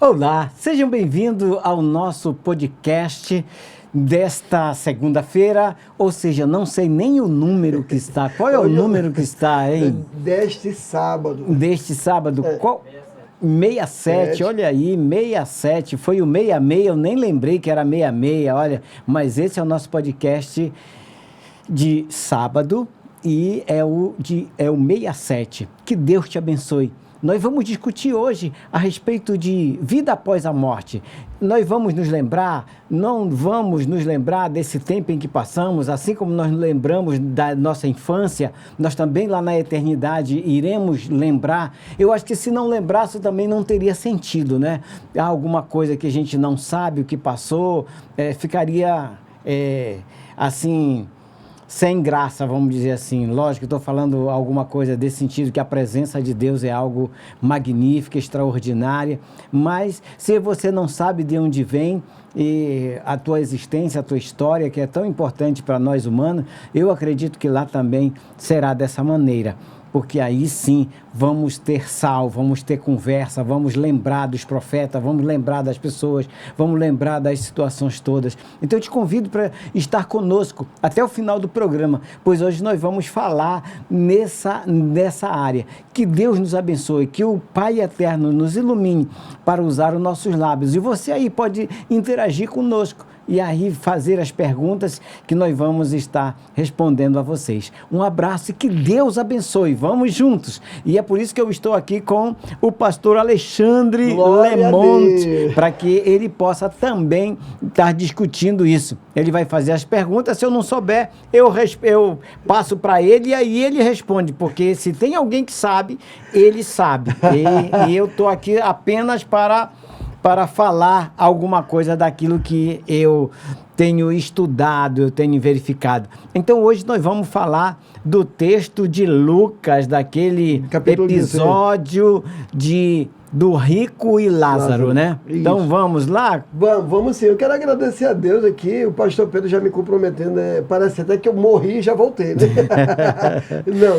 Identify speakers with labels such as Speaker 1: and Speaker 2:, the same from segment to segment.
Speaker 1: Olá, sejam bem-vindos ao nosso podcast desta segunda-feira, ou seja, não sei nem o número que está. Qual é o número que está, hein?
Speaker 2: Deste sábado.
Speaker 1: Deste sábado, qual? 67, olha aí, 67, foi o 66, eu nem lembrei que era 66, olha, mas esse é o nosso podcast de sábado e é o 67. Que Deus te abençoe. Nós vamos discutir hoje a respeito de vida após a morte. Nós vamos nos lembrar, não vamos nos lembrar desse tempo em que passamos, assim como nós nos lembramos da nossa infância, nós também lá na eternidade iremos lembrar. Eu acho que se não lembrasse também não teria sentido, né? Há alguma coisa que a gente não sabe o que passou, ficaria assim... sem graça, vamos dizer assim. Lógico que estou falando alguma coisa desse sentido, que a presença de Deus é algo magnífico, extraordinário, mas se você não sabe de onde vem e a tua existência, a tua história, que é tão importante para nós humanos, eu acredito que lá também será dessa maneira. Porque aí sim vamos ter sal, vamos ter conversa, vamos lembrar dos profetas, vamos lembrar das pessoas, vamos lembrar das situações todas. Então eu te convido para estar conosco até o final do programa, pois hoje nós vamos falar nessa área. Que Deus nos abençoe, que o Pai Eterno nos ilumine para usar os nossos lábios. E você aí pode interagir conosco e aí fazer as perguntas que nós vamos estar respondendo a vocês. Um abraço e que Deus abençoe. Vamos juntos. E é por isso que eu estou aqui com o pastor Alexandre Lemonte, para que ele possa também estar discutindo isso. Ele vai fazer as perguntas, se eu não souber, eu passo para ele e aí ele responde, porque se tem alguém que sabe, ele sabe. E eu estou aqui apenas para falar alguma coisa daquilo que eu tenho estudado, eu tenho verificado. Então hoje nós vamos falar do texto de Lucas, daquele capítulo episódio do rico e Lázaro, né? Isso. Então vamos lá?
Speaker 2: Vamos sim. Eu quero agradecer a Deus aqui, o pastor Pedro já me comprometendo, parece até que eu morri e já voltei, né?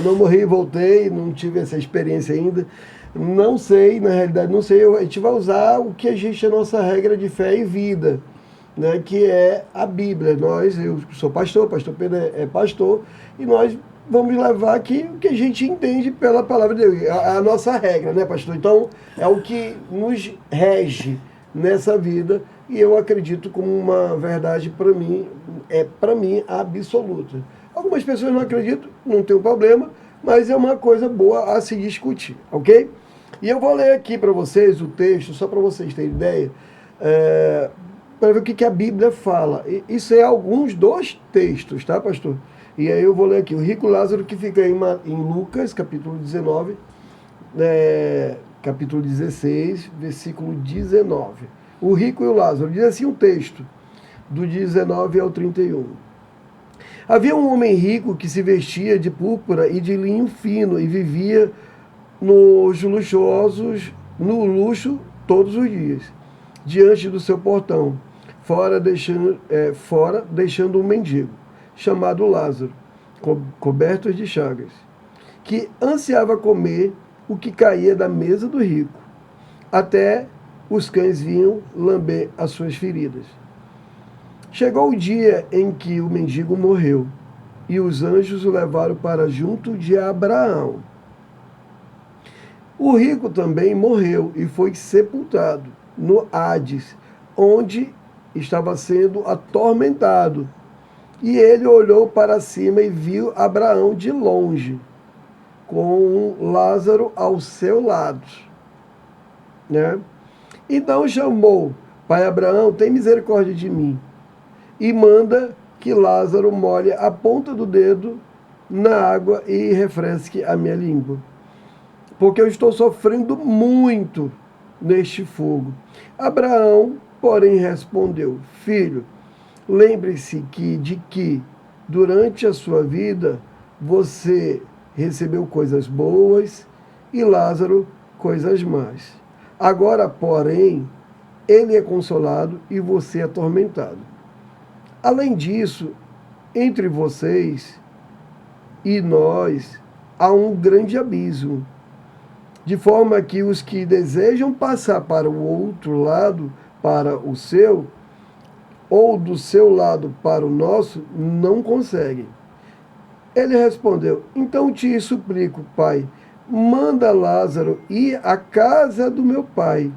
Speaker 2: não morri e voltei, não tive essa experiência ainda. Não sei, na realidade, não sei. A gente vai usar o que a gente é a nossa regra de fé e vida, né? Que é a Bíblia. Eu sou pastor Pedro é pastor, e nós vamos levar aqui o que a gente entende pela palavra de Deus. A nossa regra, né, pastor? Então, é o que nos rege nessa vida, e eu acredito como uma verdade para mim absoluta. Algumas pessoas não acreditam, não tem um problema, mas é uma coisa boa a se discutir, ok? E eu vou ler aqui para vocês o texto, só para vocês terem ideia, para ver o que a Bíblia fala. Isso é alguns dos textos, tá, pastor? E aí eu vou ler aqui. O rico Lázaro, que fica em Lucas, capítulo 19, capítulo 16, versículo 19. O rico e o Lázaro. Diz assim um texto, do 19 ao 31. Havia um homem rico que se vestia de púrpura e de linho fino e vivia no luxo todos os dias, diante do seu portão, fora deixando um mendigo, chamado Lázaro, coberto de chagas, que ansiava comer o que caía da mesa do rico. Até os cães vinham lamber as suas feridas. Chegou o dia em que o mendigo morreu, e os anjos o levaram para junto de Abraão. O rico também morreu e foi sepultado no Hades, onde estava sendo atormentado. E ele olhou para cima e viu Abraão de longe, com Lázaro ao seu lado, né? Então chamou: Pai Abraão, tem misericórdia de mim, e manda que Lázaro molhe a ponta do dedo na água e refresque a minha língua, porque eu estou sofrendo muito neste fogo. Abraão, porém, respondeu: Filho, lembre-se de que durante a sua vida você recebeu coisas boas e Lázaro coisas más. Agora, porém, ele é consolado e você é atormentado. Além disso, entre vocês e nós há um grande abismo. de forma que os que desejam passar para o outro lado, para o seu, ou do seu lado para o nosso, não conseguem. Ele respondeu: então te suplico, pai, manda Lázaro ir à casa do meu pai,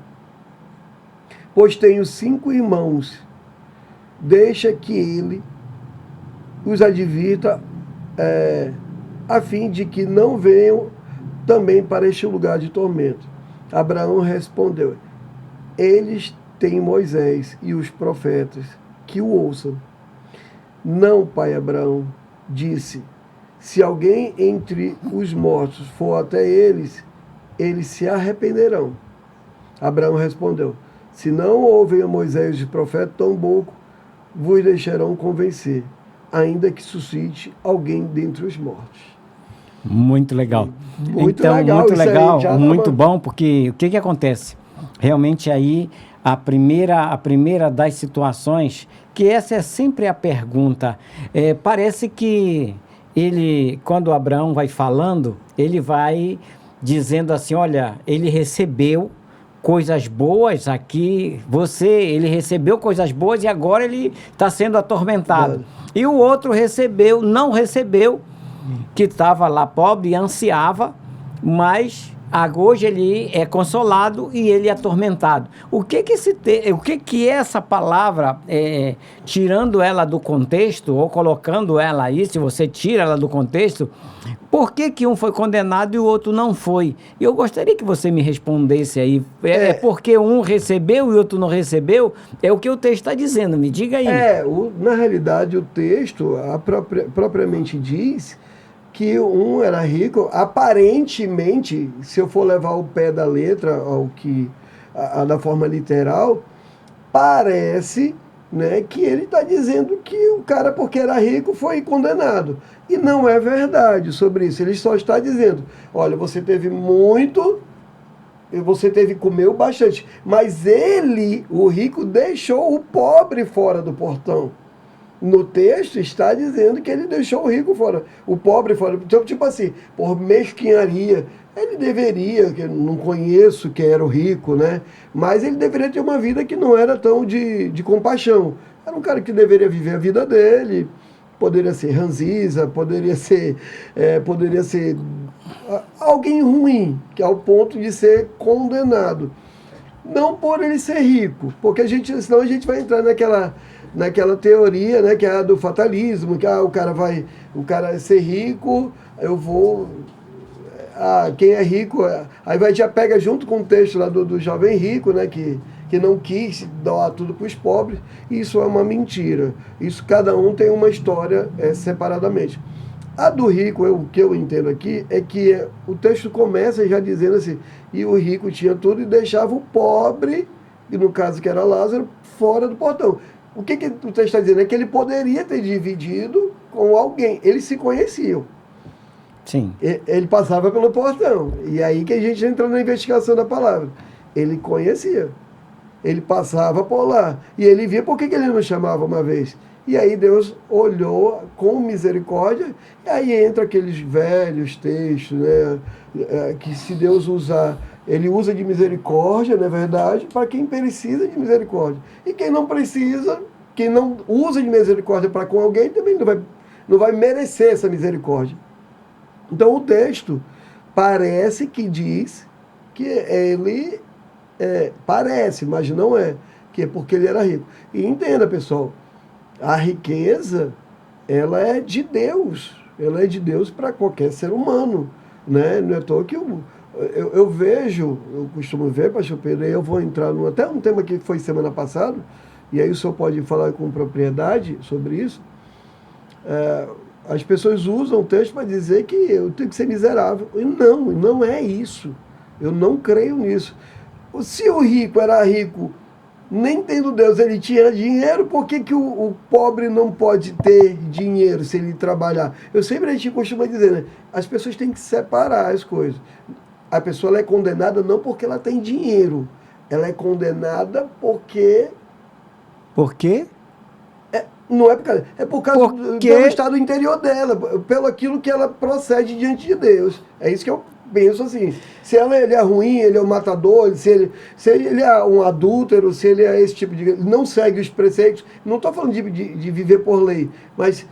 Speaker 2: pois tenho 5 irmãos. Deixa que ele os advirta, a fim de que não venham também para este lugar de tormento. Abraão respondeu: eles têm Moisés e os profetas, que o ouçam. Não, pai Abraão, disse: se alguém entre os mortos for até eles, eles se arrependerão. Abraão respondeu: se não ouvem a Moisés e os profetas, tampouco vos deixarão convencer, ainda que suscite alguém dentre os mortos.
Speaker 1: Muito legal.
Speaker 2: Muito
Speaker 1: então,
Speaker 2: legal,
Speaker 1: muito
Speaker 2: isso aí
Speaker 1: legal,
Speaker 2: já
Speaker 1: muito
Speaker 2: tava-
Speaker 1: bom, porque o que acontece? Realmente aí, a primeira das situações, que essa é sempre a pergunta, parece que ele, quando Abraão vai falando, ele vai dizendo assim, olha, ele recebeu coisas boas aqui, ele recebeu coisas boas e agora ele está sendo atormentado. E o outro não recebeu, que estava lá pobre e ansiava, mas hoje ele é consolado e ele é atormentado. O que essa palavra, tirando ela do contexto, ou colocando ela aí, se você tira ela do contexto, por que um foi condenado e o outro não foi? Eu gostaria que você me respondesse aí. É porque um recebeu e o outro não recebeu? É o que o texto está dizendo, me diga aí.
Speaker 2: Na realidade, o texto propriamente diz que um era rico, aparentemente, se eu for levar o pé da letra, da forma literal, parece, né, que ele está dizendo que o cara, porque era rico, foi condenado. E não é verdade sobre isso. Ele só está dizendo, olha, você teve muito, você comeu bastante, mas ele, o rico, deixou o pobre fora do portão. No texto está dizendo que ele deixou o rico fora, o pobre fora. Então, tipo assim, por mesquinharia, ele deveria, que eu não conheço quem era o rico, né? Mas ele deveria ter uma vida que não era tão de compaixão. Era um cara que deveria viver a vida dele, poderia ser ranziza, poderia ser alguém ruim, que é ao ponto de ser condenado. Não por ele ser rico, porque senão a gente vai entrar naquela teoria, né, que é a do fatalismo, que o cara ser rico, quem é rico, aí já pega junto com o texto lá do jovem rico, né, que não quis doar tudo para os pobres. Isso é uma mentira. Isso, cada um tem uma história separadamente. A do rico, o que eu entendo aqui, é que o texto começa já dizendo assim, e o rico tinha tudo e deixava o pobre, e no caso que era Lázaro, fora do portão. O que o texto está dizendo? É que ele poderia ter dividido com alguém. Eles se conheciam.
Speaker 1: Sim.
Speaker 2: Ele passava pelo portão. E aí que a gente entra na investigação da palavra. Ele conhecia. Ele passava por lá. E ele via por que ele não chamava uma vez. E aí Deus olhou com misericórdia, e aí entra aqueles velhos textos, né? Que se Deus usar, ele usa de misericórdia, não é verdade, para quem precisa de misericórdia. E quem não precisa, quem não usa de misericórdia para com alguém, também não vai merecer essa misericórdia. Então o texto parece que diz que ele parece, mas não é, que é porque ele era rico. E entenda, pessoal, a riqueza, ela é de Deus. Ela é de Deus para qualquer ser humano, né? Não é à toa que eu vejo, eu costumo ver, pastor Pedro, e eu vou entrar até um tema que foi semana passada, e aí o senhor pode falar com propriedade sobre isso. As pessoas usam o texto para dizer que eu tenho que ser miserável. E não é isso. Eu não creio nisso. Se o rico era rico, nem tendo Deus, ele tinha dinheiro, por que o pobre não pode ter dinheiro se ele trabalhar? A gente costuma dizer, né? As pessoas têm que separar as coisas. A pessoa ela é condenada não porque ela tem dinheiro, ela é condenada porque...
Speaker 1: Por quê?
Speaker 2: Não é por causa, é por causa pelo estado interior dela, pelo aquilo que ela procede diante de Deus. É isso que eu penso assim. Se ele é ruim, ele é um matador, se ele é um adúltero, se ele é esse tipo de... não segue os preceitos. Não estou falando de viver por lei, mas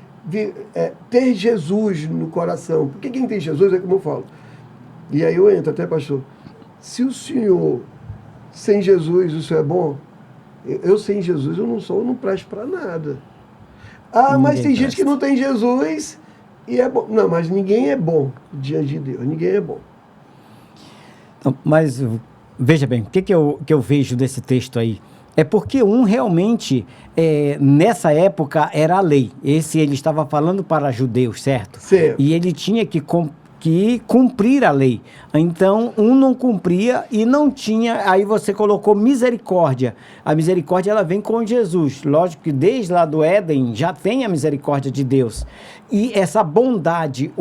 Speaker 2: ter Jesus no coração. Porque quem tem Jesus é como eu falo. E aí eu entro até, pastor. Se o senhor, sem Jesus, o senhor é bom, eu sem Jesus eu não presto para nada. Mas tem gente que não tem Jesus e é bom. Não, mas ninguém é bom diante de Deus. Ninguém é bom.
Speaker 1: Mas, veja bem, o que eu vejo desse texto aí? É porque realmente, nessa época, era a lei. Ele estava falando para judeus, certo?
Speaker 2: Certo.
Speaker 1: E ele tinha que cumprir a lei. Então, não cumpria e não tinha... Aí você colocou misericórdia. A misericórdia, ela vem com Jesus. Lógico que desde lá do Éden já tem a misericórdia de Deus. E essa bondade,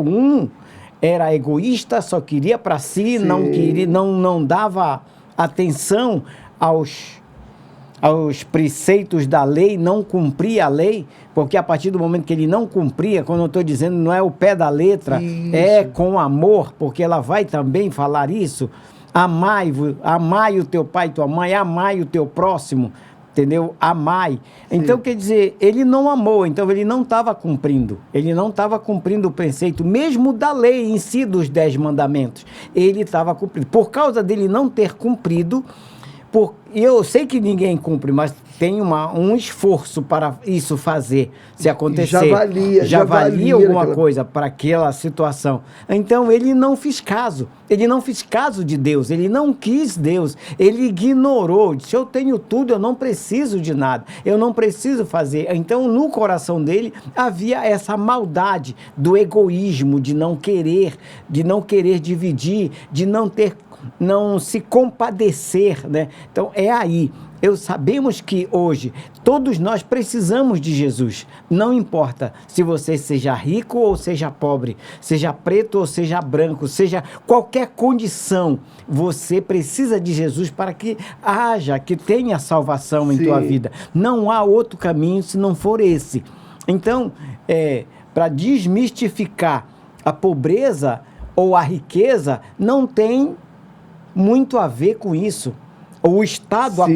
Speaker 1: era egoísta, só queria para si, não dava atenção aos preceitos da lei, não cumpria a lei, porque a partir do momento que ele não cumpria, quando eu estou dizendo, não é o pé da letra, é com amor, porque ela vai também falar isso, amai o teu pai e tua mãe, amai o teu próximo, entendeu? Amai. Então, quer dizer, ele não amou, então ele não estava cumprindo. Ele não estava cumprindo o preceito, mesmo da lei em si, dos 10 mandamentos. Ele estava cumprindo. Por causa dele não ter cumprido, eu sei que ninguém cumpre, mas tem um esforço para isso se acontecer. Já valia alguma coisa para aquela situação. Então, ele não fez caso. Ele não fez caso de Deus. Ele não quis Deus. Ele ignorou. Disse, eu tenho tudo, eu não preciso de nada. Eu não preciso fazer. Então, no coração dele, havia essa maldade do egoísmo, de não querer dividir, de não se compadecer, né? Então, aí. Sabemos que hoje todos nós precisamos de Jesus. Não importa se você seja rico ou seja pobre, seja preto ou seja branco, seja qualquer condição, você precisa de Jesus para que tenha salvação em tua vida. Não há outro caminho se não for esse. Então, para desmistificar a pobreza ou a riqueza, não tem muito a ver com isso. O estado, a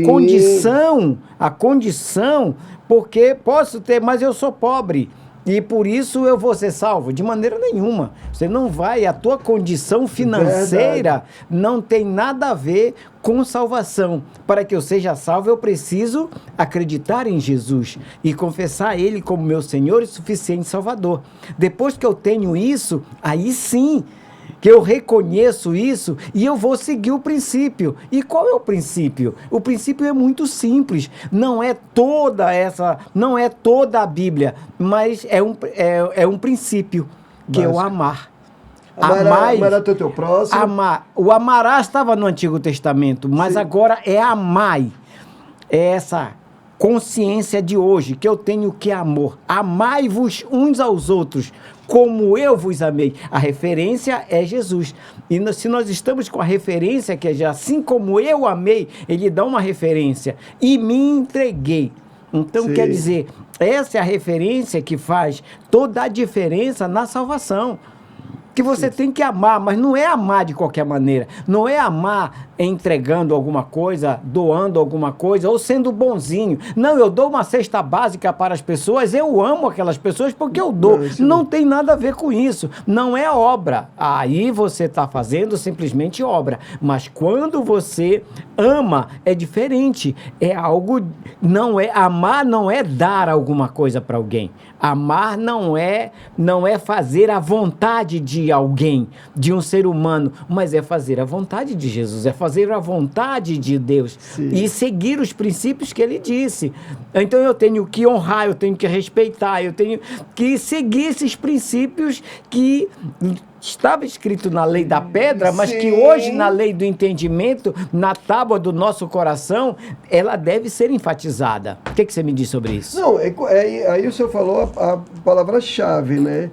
Speaker 1: condição, porque posso ter, mas eu sou pobre e por isso eu vou ser salvo. De maneira nenhuma. Você não vai, a tua condição financeira não tem nada a ver com salvação. Para que eu seja salvo, eu preciso acreditar em Jesus e confessar Ele como meu Senhor e suficiente Salvador. Depois que eu tenho isso, aí sim, que eu reconheço isso e eu vou seguir o princípio. E qual é o princípio? O princípio é muito simples. Não é toda a Bíblia, mas é um princípio, que é o amar.
Speaker 2: Amar o teu próximo.
Speaker 1: O amarás estava no Antigo Testamento, mas agora é amai. É essa consciência de hoje, que eu tenho que amor. Amai-vos uns aos outros, como eu vos amei. A referência é Jesus. E se nós estamos com a referência, que é assim como eu amei, ele dá uma referência. E me entreguei. Então, quer dizer, essa é a referência que faz toda a diferença na salvação. Que você tem que amar, mas não é amar de qualquer maneira. Não é amar entregando alguma coisa, doando alguma coisa, ou sendo bonzinho. Não, eu dou uma cesta básica para as pessoas, eu amo aquelas pessoas porque eu dou. Não tem nada a ver com isso. Não é obra. Aí você está fazendo simplesmente obra. Mas quando você ama, é diferente. É algo... Amar não é dar alguma coisa para alguém. Amar não é fazer a vontade de alguém, de um ser humano, mas é fazer a vontade de Jesus, é fazer a vontade de Deus. E seguir os princípios que ele disse. Então eu tenho que honrar, eu tenho que respeitar, eu tenho que seguir esses princípios que estava escrito na lei da pedra, mas que hoje na lei do entendimento, na tábua do nosso coração, ela deve ser enfatizada. O que você me diz sobre isso?
Speaker 2: Não, aí o senhor falou a palavra-chave, né?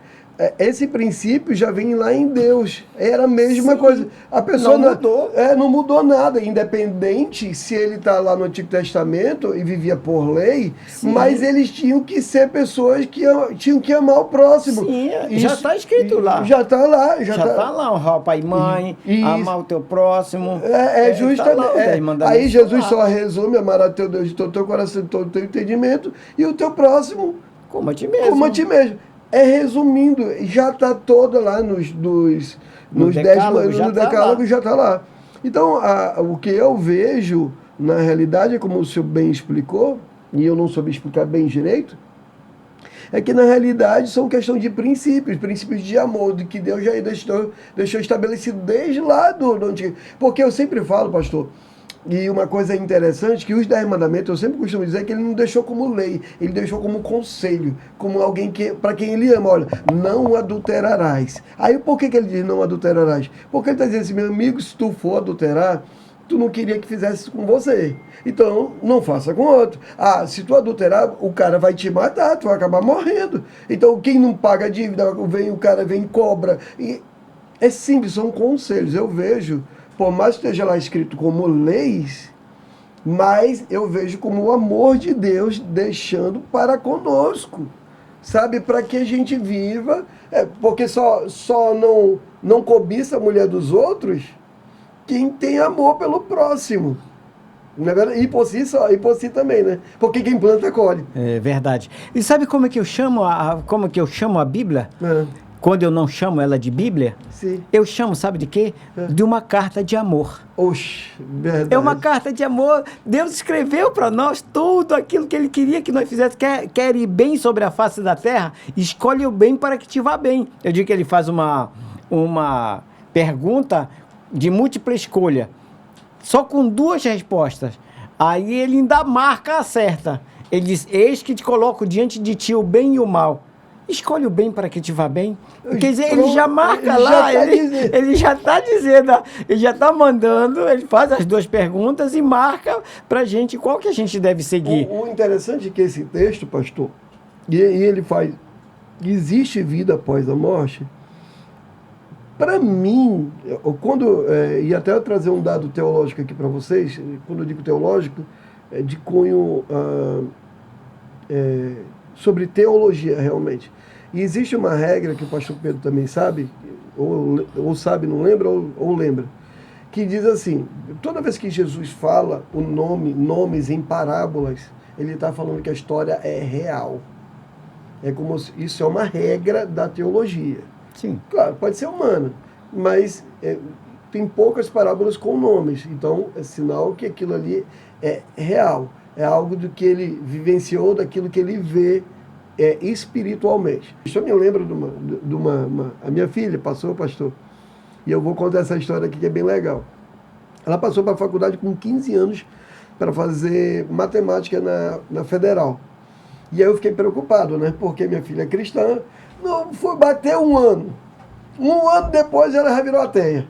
Speaker 2: esse princípio já vem lá em Deus. Era a mesma coisa. A pessoa
Speaker 1: não mudou.
Speaker 2: Não mudou nada. Independente se ele está lá no Antigo Testamento e vivia por lei,
Speaker 1: Sim.
Speaker 2: mas eles tinham que ser pessoas que tinham que amar o próximo.
Speaker 1: Sim, já está escrito lá.
Speaker 2: Já está lá.
Speaker 1: Já está lá, honrar o pai e mãe, amar o teu próximo.
Speaker 2: Justamente. Aí Jesus só resume: amar a teu Deus de todo o teu coração, de todo o teu entendimento, e o teu próximo
Speaker 1: como a ti mesmo.
Speaker 2: Como a ti mesmo. Resumindo, já está toda lá no decálogo, já está lá. Então, o que eu vejo, na realidade, como o senhor bem explicou, e eu não soube explicar bem direito, é que na realidade são questão de princípios de amor, de que Deus já deixou estabelecido desde lá do antigo. Porque eu sempre falo, pastor, e uma coisa interessante, que os 10 mandamentos, eu sempre costumo dizer que ele não deixou como lei, ele deixou como conselho, como alguém para quem ele ama. Olha, não adulterarás. Aí por que ele diz não adulterarás? Porque ele está dizendo assim, meu amigo, se tu for adulterar, tu não queria que fizesse isso com você. Então, não faça com outro. Se tu adulterar, o cara vai te matar, tu vai acabar morrendo. Então, quem não paga a dívida, o cara vem e cobra. E é simples, são conselhos. Eu vejo, por mais que esteja lá escrito como leis, mas eu vejo como o amor de Deus deixando para conosco, sabe? Para que a gente viva, porque só não cobiça a mulher dos outros quem tem amor pelo próximo. Não é verdade? E por si também, né? Porque quem planta colhe.
Speaker 1: É verdade. E sabe como é que eu chamo a Bíblia? Quando eu não chamo ela de Bíblia,
Speaker 2: Sim.
Speaker 1: Eu chamo, sabe de quê? De uma carta de amor.
Speaker 2: Oxe, verdade.
Speaker 1: É uma carta de amor. Deus escreveu para nós tudo aquilo que Ele queria que nós fizéssemos. Quer ir bem sobre a face da terra? Escolhe o bem para que te vá bem. Eu digo que Ele faz uma pergunta de múltipla escolha, só com 2 respostas. Aí Ele ainda marca a certa. Ele diz, eis que te coloco diante de ti o bem e o mal. Escolhe o bem para que te vá bem. Quer dizer, ele já marca lá, ele já está dizendo, ele já está mandando, ele faz as 2 perguntas e marca para a gente qual que a gente deve seguir.
Speaker 2: O interessante é que esse texto, pastor, e ele faz, existe vida após a morte. Para mim, e até eu trazer um dado teológico aqui para vocês, quando eu digo teológico, é de cunho sobre teologia, realmente. E existe uma regra que o pastor Pedro também sabe, ou sabe, não lembra, ou lembra, que diz assim, toda vez que Jesus fala nomes em parábolas, ele está falando que a história é real. É como isso é uma regra da teologia.
Speaker 1: Sim.
Speaker 2: Claro, pode ser humana, mas tem poucas parábolas com nomes. Então, é sinal que aquilo ali é real. É algo do que ele vivenciou, daquilo que ele vê espiritualmente. Isso me lembra de uma... A minha filha passou, pastor, e eu vou contar essa história aqui que é bem legal. Ela passou para a faculdade com 15 anos para fazer matemática na Federal. E aí eu fiquei preocupado, né? Porque minha filha é cristã. Não foi bater um ano. Um ano depois ela já virou ateia.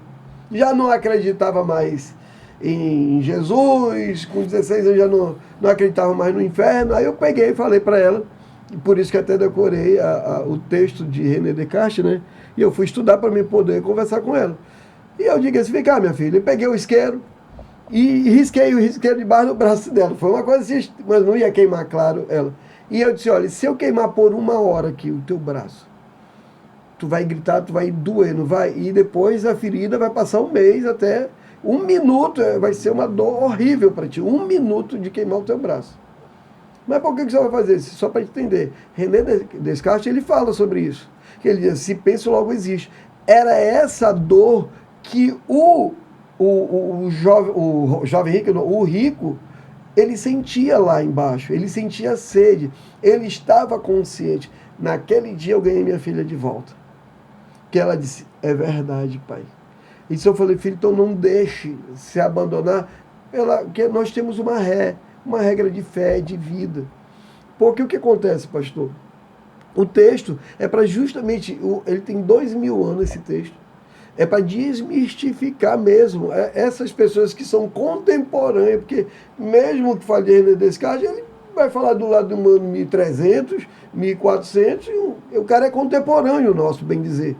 Speaker 2: Já não acreditava mais em Jesus. Com 16 anos já não acreditava mais no inferno. Aí eu peguei e falei para ela, e por isso que até decorei o texto de René Descartes, né? E eu fui estudar para mim poder conversar com ela. E eu digo assim, vem cá, minha filha. Eu peguei o isqueiro e risquei o isqueiro debaixo do braço dela. Foi uma coisa assim, mas não ia queimar, claro, ela. E eu disse, olha, se eu queimar por 1 hora aqui o teu braço, tu vai gritar, tu vai doer, não vai? E depois a ferida vai passar 1 mês, até 1 minuto, vai ser uma dor horrível para ti. 1 minuto de queimar o teu braço. Mas por que você vai fazer isso? Só para entender. René Descartes, ele fala sobre isso. Que ele diz, se penso, logo existe. Era essa dor que o jovem rico, o rico, ele sentia lá embaixo, ele sentia sede, ele estava consciente. Naquele dia eu ganhei minha filha de volta. Que ela disse, é verdade, pai. E se eu falei, filho, então não deixe se abandonar, porque nós temos uma regra de fé, de vida. Porque o que acontece, pastor? O texto é para justamente, ele tem 2000 anos esse texto, é para desmistificar mesmo essas pessoas que são contemporâneas, porque mesmo que fale de René Descartes, ele vai falar do lado humano 1300, 1400, e o cara é contemporâneo nosso, bem dizer.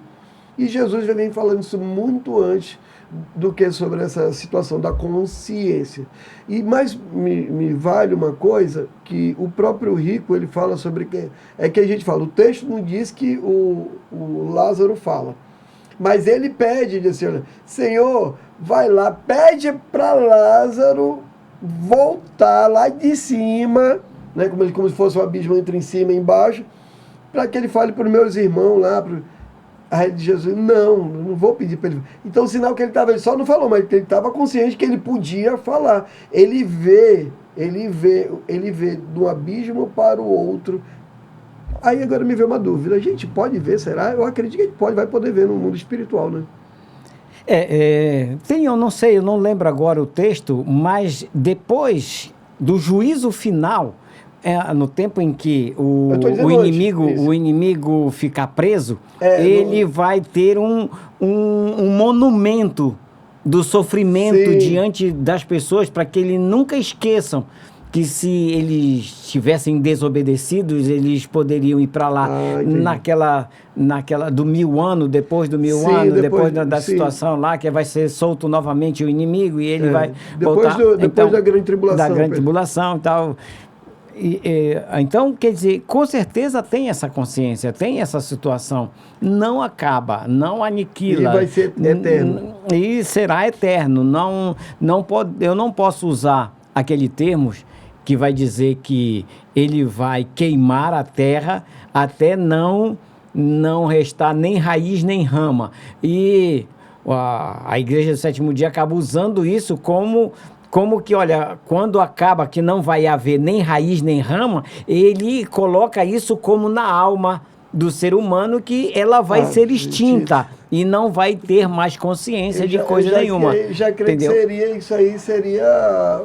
Speaker 2: E Jesus já vem falando isso muito antes do que sobre essa situação da consciência. E mais me vale uma coisa que o próprio rico, ele fala sobre que a gente fala, o texto não diz que o Lázaro fala, mas ele pede, diz assim, olha, Senhor, vai lá, pede para Lázaro voltar lá de cima, né, como se fosse um abismo entre em cima e embaixo, para que ele fale para os meus irmãos lá, Aí Jesus, não vou pedir para ele. Então, o sinal que ele só não falou, mas ele estava consciente que ele podia falar. Ele vê de um abismo para o outro. Aí agora me veio uma dúvida. A gente pode ver, será? Eu acredito que a gente vai poder ver no mundo espiritual, né?
Speaker 1: Eu não sei, eu não lembro agora o texto, mas depois do juízo final, no tempo em que o inimigo ficar preso, ele vai ter um monumento do sofrimento diante das pessoas, para que eles nunca esqueçam que se eles tivessem desobedecidos, eles poderiam ir para lá naquela do 1000 anos, depois do 1000 anos, depois da situação lá, que vai ser solto novamente o inimigo, e ele vai
Speaker 2: depois
Speaker 1: voltar.
Speaker 2: Depois da grande tribulação.
Speaker 1: Da grande tribulação e tal. Então, quer dizer, com certeza tem essa consciência, tem essa situação. Não acaba, não aniquila.
Speaker 2: Ele vai ser eterno.
Speaker 1: E será eterno. Eu não posso usar aquele termo que vai dizer que ele vai queimar a terra até não restar nem raiz nem rama. E a Igreja do Sétimo Dia acaba usando isso como que, olha, quando acaba que não vai haver nem raiz nem rama, ele coloca isso como na alma do ser humano, que ela vai ser extinta e não vai ter mais consciência de coisa nenhuma.
Speaker 2: Já creio que isso aí seria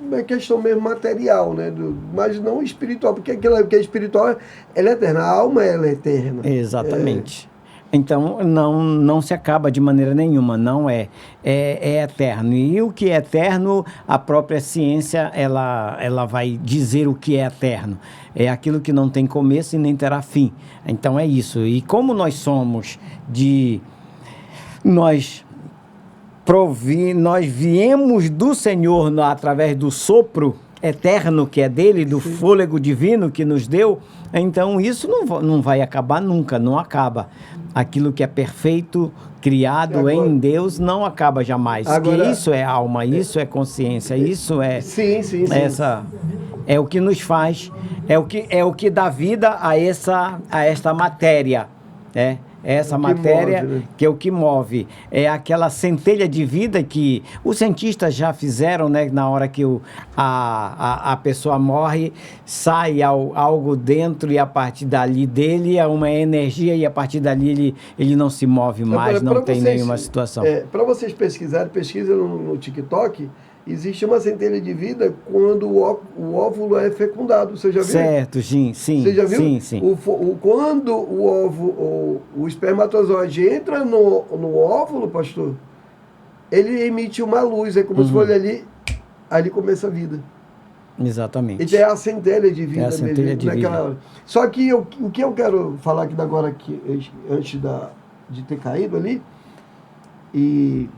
Speaker 2: uma questão mesmo material, né? Mas não espiritual, porque aquilo que é espiritual, ela é eterna, a alma ela é eterna.
Speaker 1: Exatamente. Então, não se acaba de maneira nenhuma, não é eterno. E o que é eterno, a própria ciência, ela vai dizer o que é eterno. É aquilo que não tem começo e nem terá fim. Então, é isso. E como nós somos nós viemos do Senhor através do sopro eterno que é dele, do fôlego divino que nos deu, então isso não vai acabar nunca, não acaba. Aquilo que é perfeito, criado agora, em Deus, não acaba jamais. Agora, isso é alma, isso é consciência, isso é...
Speaker 2: Sim.
Speaker 1: É o que nos faz, é o que dá vida a esta matéria, né? Essa matéria move, né? Que é o que move. É aquela centelha de vida que os cientistas já fizeram, né? Na hora que a pessoa morre, sai algo dentro, e a partir dali dele é uma energia, e a partir dali ele não se move mais, não tem nenhuma situação.
Speaker 2: Para vocês pesquisarem, pesquisa no TikTok, existe uma centelha de vida quando o óvulo é fecundado. Você já viu?
Speaker 1: Certo, sim.
Speaker 2: Você já viu?
Speaker 1: Sim.
Speaker 2: Quando o espermatozoide entra no óvulo, pastor, ele emite uma luz. É como se fosse ali começa a vida.
Speaker 1: Exatamente.
Speaker 2: Então é a centelha de vida
Speaker 1: mesmo,
Speaker 2: naquela hora. Só que o que eu quero falar aqui agora, antes de ter caído ali, e...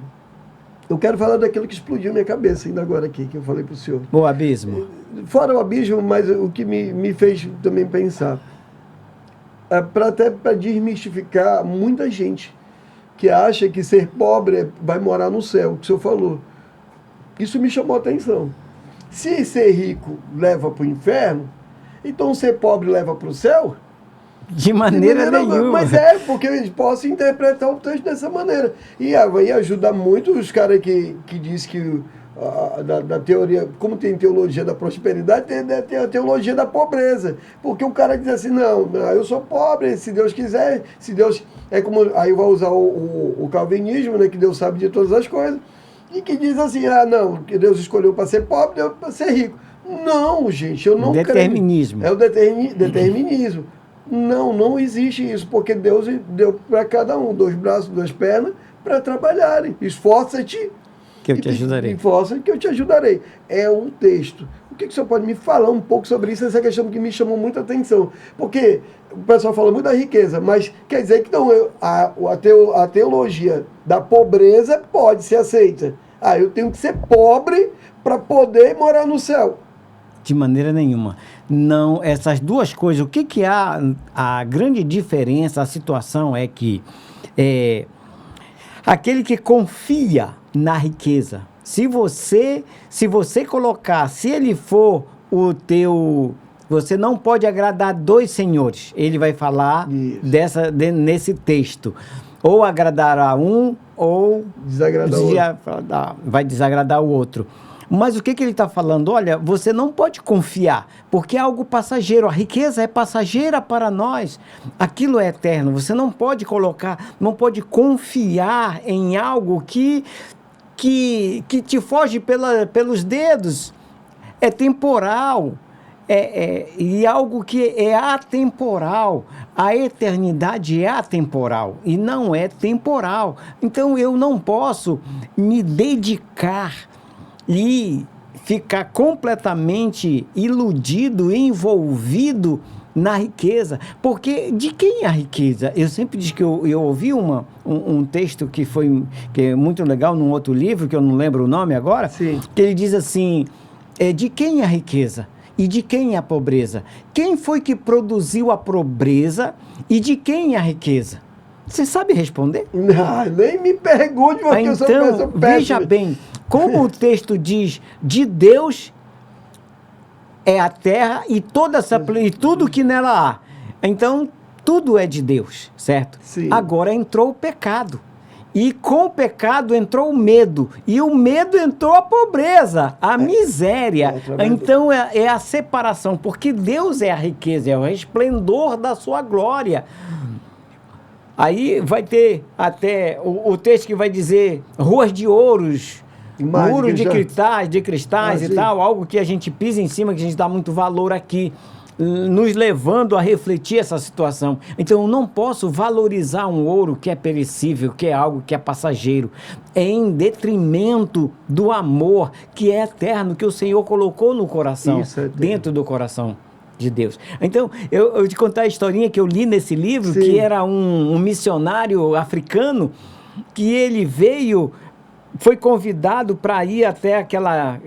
Speaker 2: eu quero falar daquilo que explodiu minha cabeça ainda agora aqui, que eu falei para o senhor.
Speaker 1: O abismo.
Speaker 2: Fora o abismo, mas o que me fez também pensar, até para desmistificar muita gente que acha que ser pobre vai morar no céu, o que o senhor falou. Isso me chamou a atenção. Se ser rico leva para o inferno, então ser pobre leva para o céu?
Speaker 1: De maneira nenhuma.
Speaker 2: Mas porque eu posso interpretar o texto dessa maneira. E ajuda muito os caras que diz que da teoria, como tem teologia da prosperidade, tem a teologia da pobreza. Porque o cara diz assim, não, eu sou pobre, se Deus quiser, se Deus... É como, aí vai usar o calvinismo, né, que Deus sabe de todas as coisas, e que diz assim, não, que Deus escolheu para ser pobre, Deus para ser rico. Não, gente, eu não creio.
Speaker 1: Determinismo.
Speaker 2: É o determinismo. Não existe isso, porque Deus deu para cada um 2 braços, 2 pernas, para trabalharem. Esforça-te
Speaker 1: que eu te ajudarei.
Speaker 2: Esforça-te que eu te ajudarei. É um texto. O que o senhor pode me falar um pouco sobre isso? Essa questão que me chamou muita atenção. Porque o pessoal fala muito da riqueza, mas quer dizer que não, a teologia da pobreza pode ser aceita. Eu tenho que ser pobre para poder morar no céu.
Speaker 1: De maneira nenhuma. Não, essas duas coisas, o que há, a grande diferença, a situação é que aquele que confia na riqueza, se você colocar, se ele for o teu, você não pode agradar dois senhores, ele vai falar nesse texto, ou agradar a um, ou vai desagradar o outro. Mas o que ele está falando? Olha, você não pode confiar, porque é algo passageiro. A riqueza é passageira para nós. Aquilo é eterno. Você não pode não pode confiar em algo que te foge pelos dedos. É temporal. E algo que é atemporal. A eternidade é atemporal e não é temporal. Então eu não posso me dedicar e ficar completamente iludido, envolvido na riqueza. Porque de quem é a riqueza? Eu sempre digo que eu ouvi um texto que é muito legal num outro livro, que eu não lembro o nome agora,
Speaker 2: Sim.
Speaker 1: Que ele diz assim, de quem é a riqueza? E de quem é a pobreza? Quem foi que produziu a pobreza e de quem é a riqueza? Você sabe responder?
Speaker 2: Não, nem me pergunte, porque eu sou péssimo.
Speaker 1: Veja bem, como o texto diz, de Deus é a terra e tudo que nela há. Então, tudo é de Deus, certo?
Speaker 2: Sim.
Speaker 1: Agora entrou o pecado. E com o pecado entrou o medo. E o medo entrou a pobreza, a miséria. Então é a separação, porque Deus é a riqueza, é o resplendor da sua glória. Aí vai ter até o texto que vai dizer ruas de ouros, muros de cristais e tal, algo que a gente pisa em cima, que a gente dá muito valor aqui, nos levando a refletir essa situação. Então eu não posso valorizar um ouro que é perecível, que é algo que é passageiro, em detrimento do amor que é eterno, que o Senhor colocou no coração, dentro do coração de Deus. Então, eu te contar a historinha que eu li nesse livro, Sim. que era um missionário africano, que ele foi convidado para ir até aquela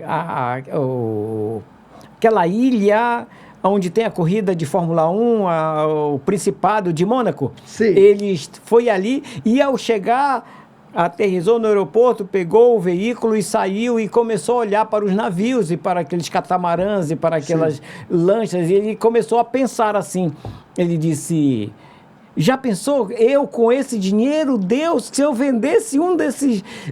Speaker 1: ilha onde tem a corrida de Fórmula 1, o Principado de Mônaco.
Speaker 2: Sim.
Speaker 1: Ele foi ali e, ao chegar, aterrissou no aeroporto, pegou o veículo e saiu e começou a olhar para os navios e para aqueles catamarãs e para aquelas Sim. lanchas, e ele começou a pensar assim, ele disse: já pensou, eu com esse dinheiro, Deus, se eu vendesse um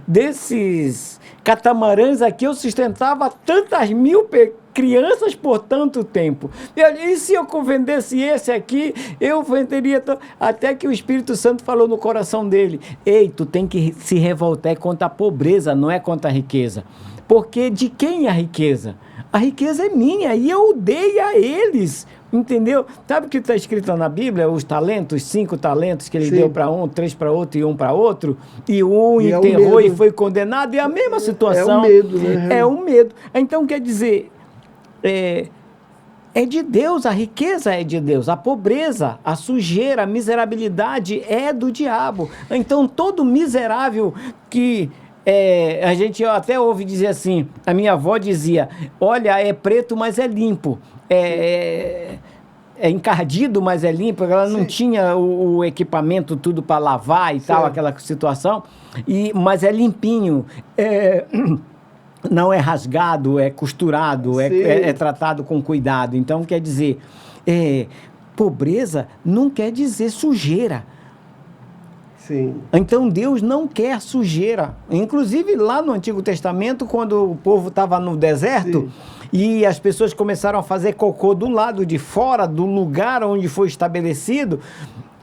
Speaker 1: desses catamarãs aqui, eu sustentava tantas mil crianças por tanto tempo. E se eu vendesse esse aqui, eu venderia... Até que o Espírito Santo falou no coração dele: ei, tu tem que se revoltar contra a pobreza, não é contra a riqueza. Porque de quem é a riqueza? A riqueza é minha e eu dei a eles. Entendeu? Sabe o que está escrito na Bíblia? Os talentos, 5 talentos que ele Sim. deu para um, 3 para outro e 1 para outro. E um enterrou e foi condenado. É a mesma situação.
Speaker 2: É o medo, né?
Speaker 1: É o medo. Então, quer dizer... É de Deus, a riqueza é de Deus, a pobreza, a sujeira, a miserabilidade é do diabo. Então todo miserável que a gente até ouve dizer assim, a minha avó dizia: olha, é preto, mas é limpo, é encardido, mas é limpo. Ela não Sim. tinha o equipamento tudo para lavar e Sim. tal, aquela situação, mas é limpinho, não é rasgado, é costurado, é tratado com cuidado. Então, quer dizer, pobreza não quer dizer sujeira.
Speaker 2: Sim.
Speaker 1: Então, Deus não quer sujeira. Inclusive, lá no Antigo Testamento, quando o povo estava no deserto, Sim. e as pessoas começaram a fazer cocô do lado de fora do lugar onde foi estabelecido,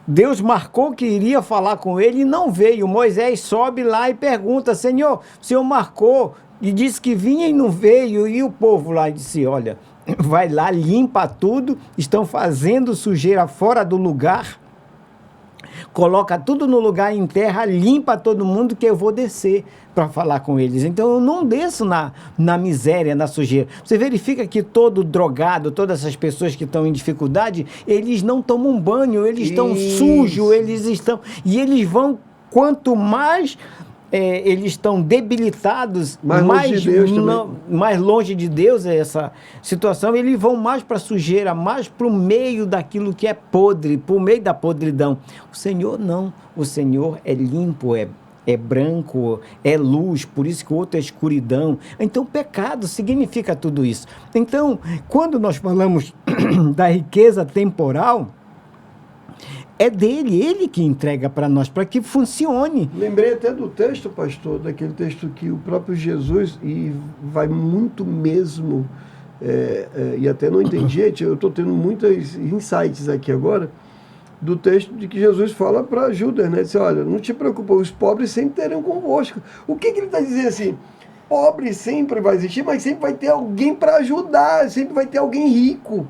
Speaker 1: Deus marcou que iria falar com ele e não veio. Moisés sobe lá e pergunta: Senhor, o Senhor marcou e disse que vinha e não veio. E o povo lá disse: olha, vai lá, limpa tudo, estão fazendo sujeira fora do lugar. coloca tudo no lugar em terra, limpa todo mundo que eu vou descer para falar com eles. Então eu não desço na miséria, na sujeira. Você verifica que todo drogado, todas essas pessoas que estão em dificuldade, eles não tomam banho, eles estão sujos, eles estão... E eles vão, quanto mais... eles estão debilitados, mais longe de Deus essa situação, eles vão mais para a sujeira, mais para o meio daquilo que é podre, para o meio da podridão. O Senhor não, o Senhor é limpo, é branco, é luz, por isso que o outro é escuridão. Então, pecado significa tudo isso. Então, quando nós falamos da riqueza temporal, é dele, ele que entrega para nós, para que funcione.
Speaker 2: Lembrei até do texto, pastor, daquele texto que o próprio Jesus, e vai muito mesmo, e até não entendi, eu estou tendo muitos insights aqui agora, do texto de que Jesus fala para Judas, né? Diz, olha, não te preocupa, os pobres sempre terão convosco. O que ele está dizendo assim? Pobre sempre vai existir, mas sempre vai ter alguém para ajudar, sempre vai ter alguém rico,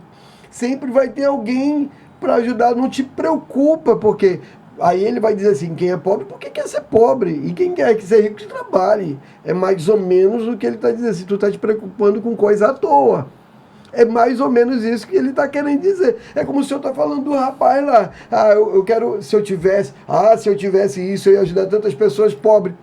Speaker 2: sempre vai ter alguém para ajudar, não te preocupa, porque aí ele vai dizer assim, quem é pobre, por que quer ser pobre? E quem quer que seja rico, que trabalhe. É mais ou menos o que ele está dizendo, se tu está te preocupando com coisa à toa. É mais ou menos isso que ele está querendo dizer. É como se eu está falando do rapaz lá, eu quero, se eu tivesse isso, eu ia ajudar tantas pessoas pobres.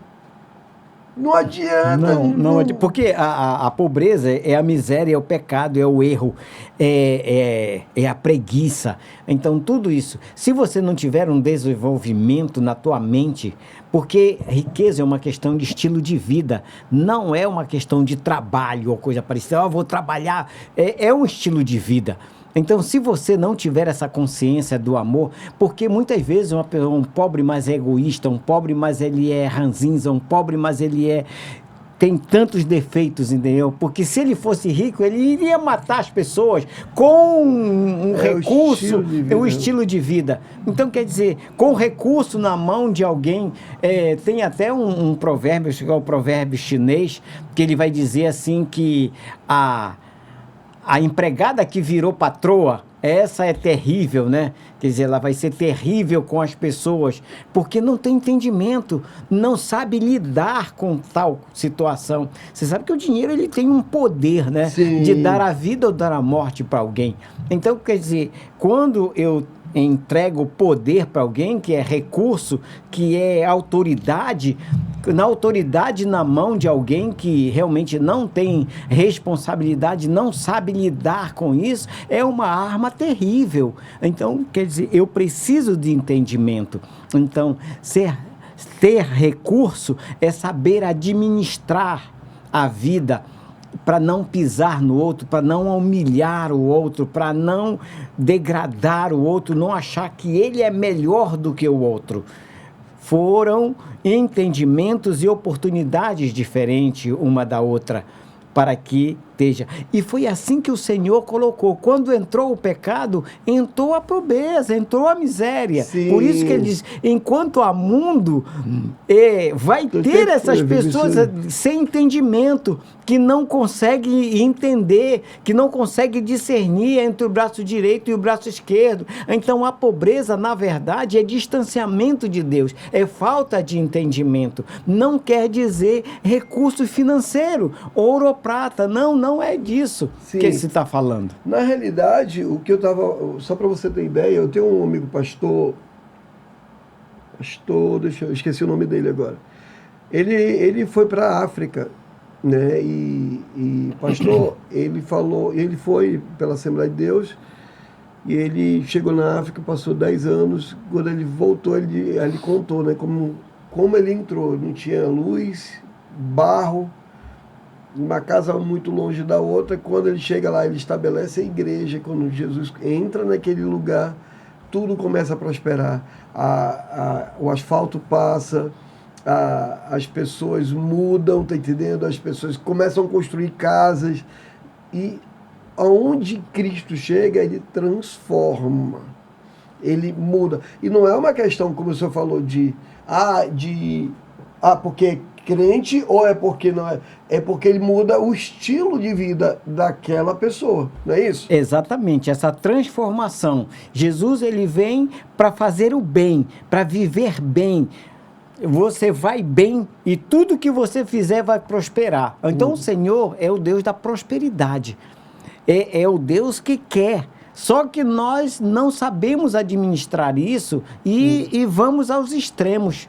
Speaker 2: Não adianta.
Speaker 1: Não, porque a pobreza é a miséria, é o pecado, é o erro, é a preguiça. Então, tudo isso. Se você não tiver um desenvolvimento na tua mente, porque riqueza é uma questão de estilo de vida, não é uma questão de trabalho ou coisa parecida. Eu vou trabalhar, é um estilo de vida. Então, se você não tiver essa consciência do amor, porque muitas vezes um pobre mais egoísta, um pobre mais ele é ranzinza, um pobre mais ele tem tantos defeitos, entendeu? Porque se ele fosse rico, ele iria matar as pessoas com um recurso, o estilo de vida. Então, quer dizer, com recurso na mão de alguém, tem até um provérbio, que é o provérbio chinês, que ele vai dizer assim que a empregada que virou patroa, essa é terrível, né? Quer dizer, ela vai ser terrível com as pessoas, porque não tem entendimento, não sabe lidar com tal situação. Você sabe que o dinheiro ele tem um poder, né? Sim. De dar a vida ou dar a morte para alguém. Então, quer dizer, quando eu entrego poder para alguém, que é recurso, que é autoridade, na mão de alguém que realmente não tem responsabilidade, não sabe lidar com isso, é uma arma terrível. Então, quer dizer, eu preciso de entendimento. Então, ter recurso é saber administrar a vida, para não pisar no outro, para não humilhar o outro, para não degradar o outro, não achar que ele é melhor do que o outro. Foram entendimentos e oportunidades diferentes uma da outra, para que esteja. E foi assim que o Senhor colocou. Quando entrou o pecado, entrou a pobreza, entrou a miséria. Sim. Por isso que ele diz, enquanto há mundo, vai ter essas pessoas sem entendimento, que não conseguem entender, que não conseguem discernir entre o braço direito e o braço esquerdo. Então a pobreza, na verdade, é distanciamento de Deus, é falta de entendimento. Não quer dizer recurso financeiro, ouro ou prata, não é disso. Sim. Que se está falando.
Speaker 2: Na realidade, o que eu estava... Só para você ter ideia, eu tenho um amigo pastor, eu esqueci o nome dele agora. Ele foi para a África, né? E pastor, ele foi pela Assembleia de Deus, e ele chegou na África, passou 10 anos. Quando ele voltou, ele contou, né, como ele entrou. Não tinha luz, barro, uma casa muito longe da outra. Quando ele chega lá, ele estabelece a igreja. Quando Jesus entra naquele lugar, tudo começa a prosperar. O asfalto passa, as pessoas mudam, tá entendendo? As pessoas começam a construir casas, e aonde Cristo chega, ele transforma, ele muda. E não é uma questão, como o senhor falou, porque crente ou é porque não é? É porque ele muda o estilo de vida daquela pessoa, não é isso?
Speaker 1: Exatamente, essa transformação. Jesus, ele vem para fazer o bem, para viver bem. Você vai bem e tudo que você fizer vai prosperar. Então o Senhor é o Deus da prosperidade. É o Deus que quer. Só que nós não sabemos administrar isso e vamos aos extremos.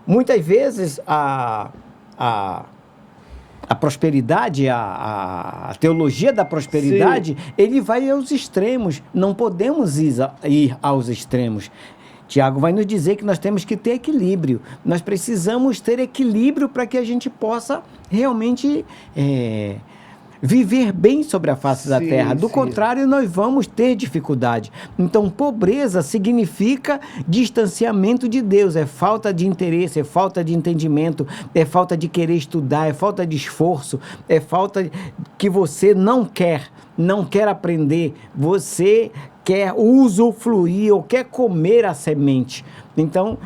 Speaker 1: Muitas vezes a prosperidade, a teologia da prosperidade, ele vai aos extremos. Não podemos ir aos extremos. Tiago vai nos dizer que nós temos que ter equilíbrio. Nós precisamos ter equilíbrio para que a gente possa realmente viver bem sobre a face da terra. Do contrário, nós vamos ter dificuldade. Então, pobreza significa distanciamento de Deus. É falta de interesse, é falta de entendimento, é falta de querer estudar, é falta de esforço, é falta que você não quer aprender. Você quer usufruir ou quer comer a semente. Então,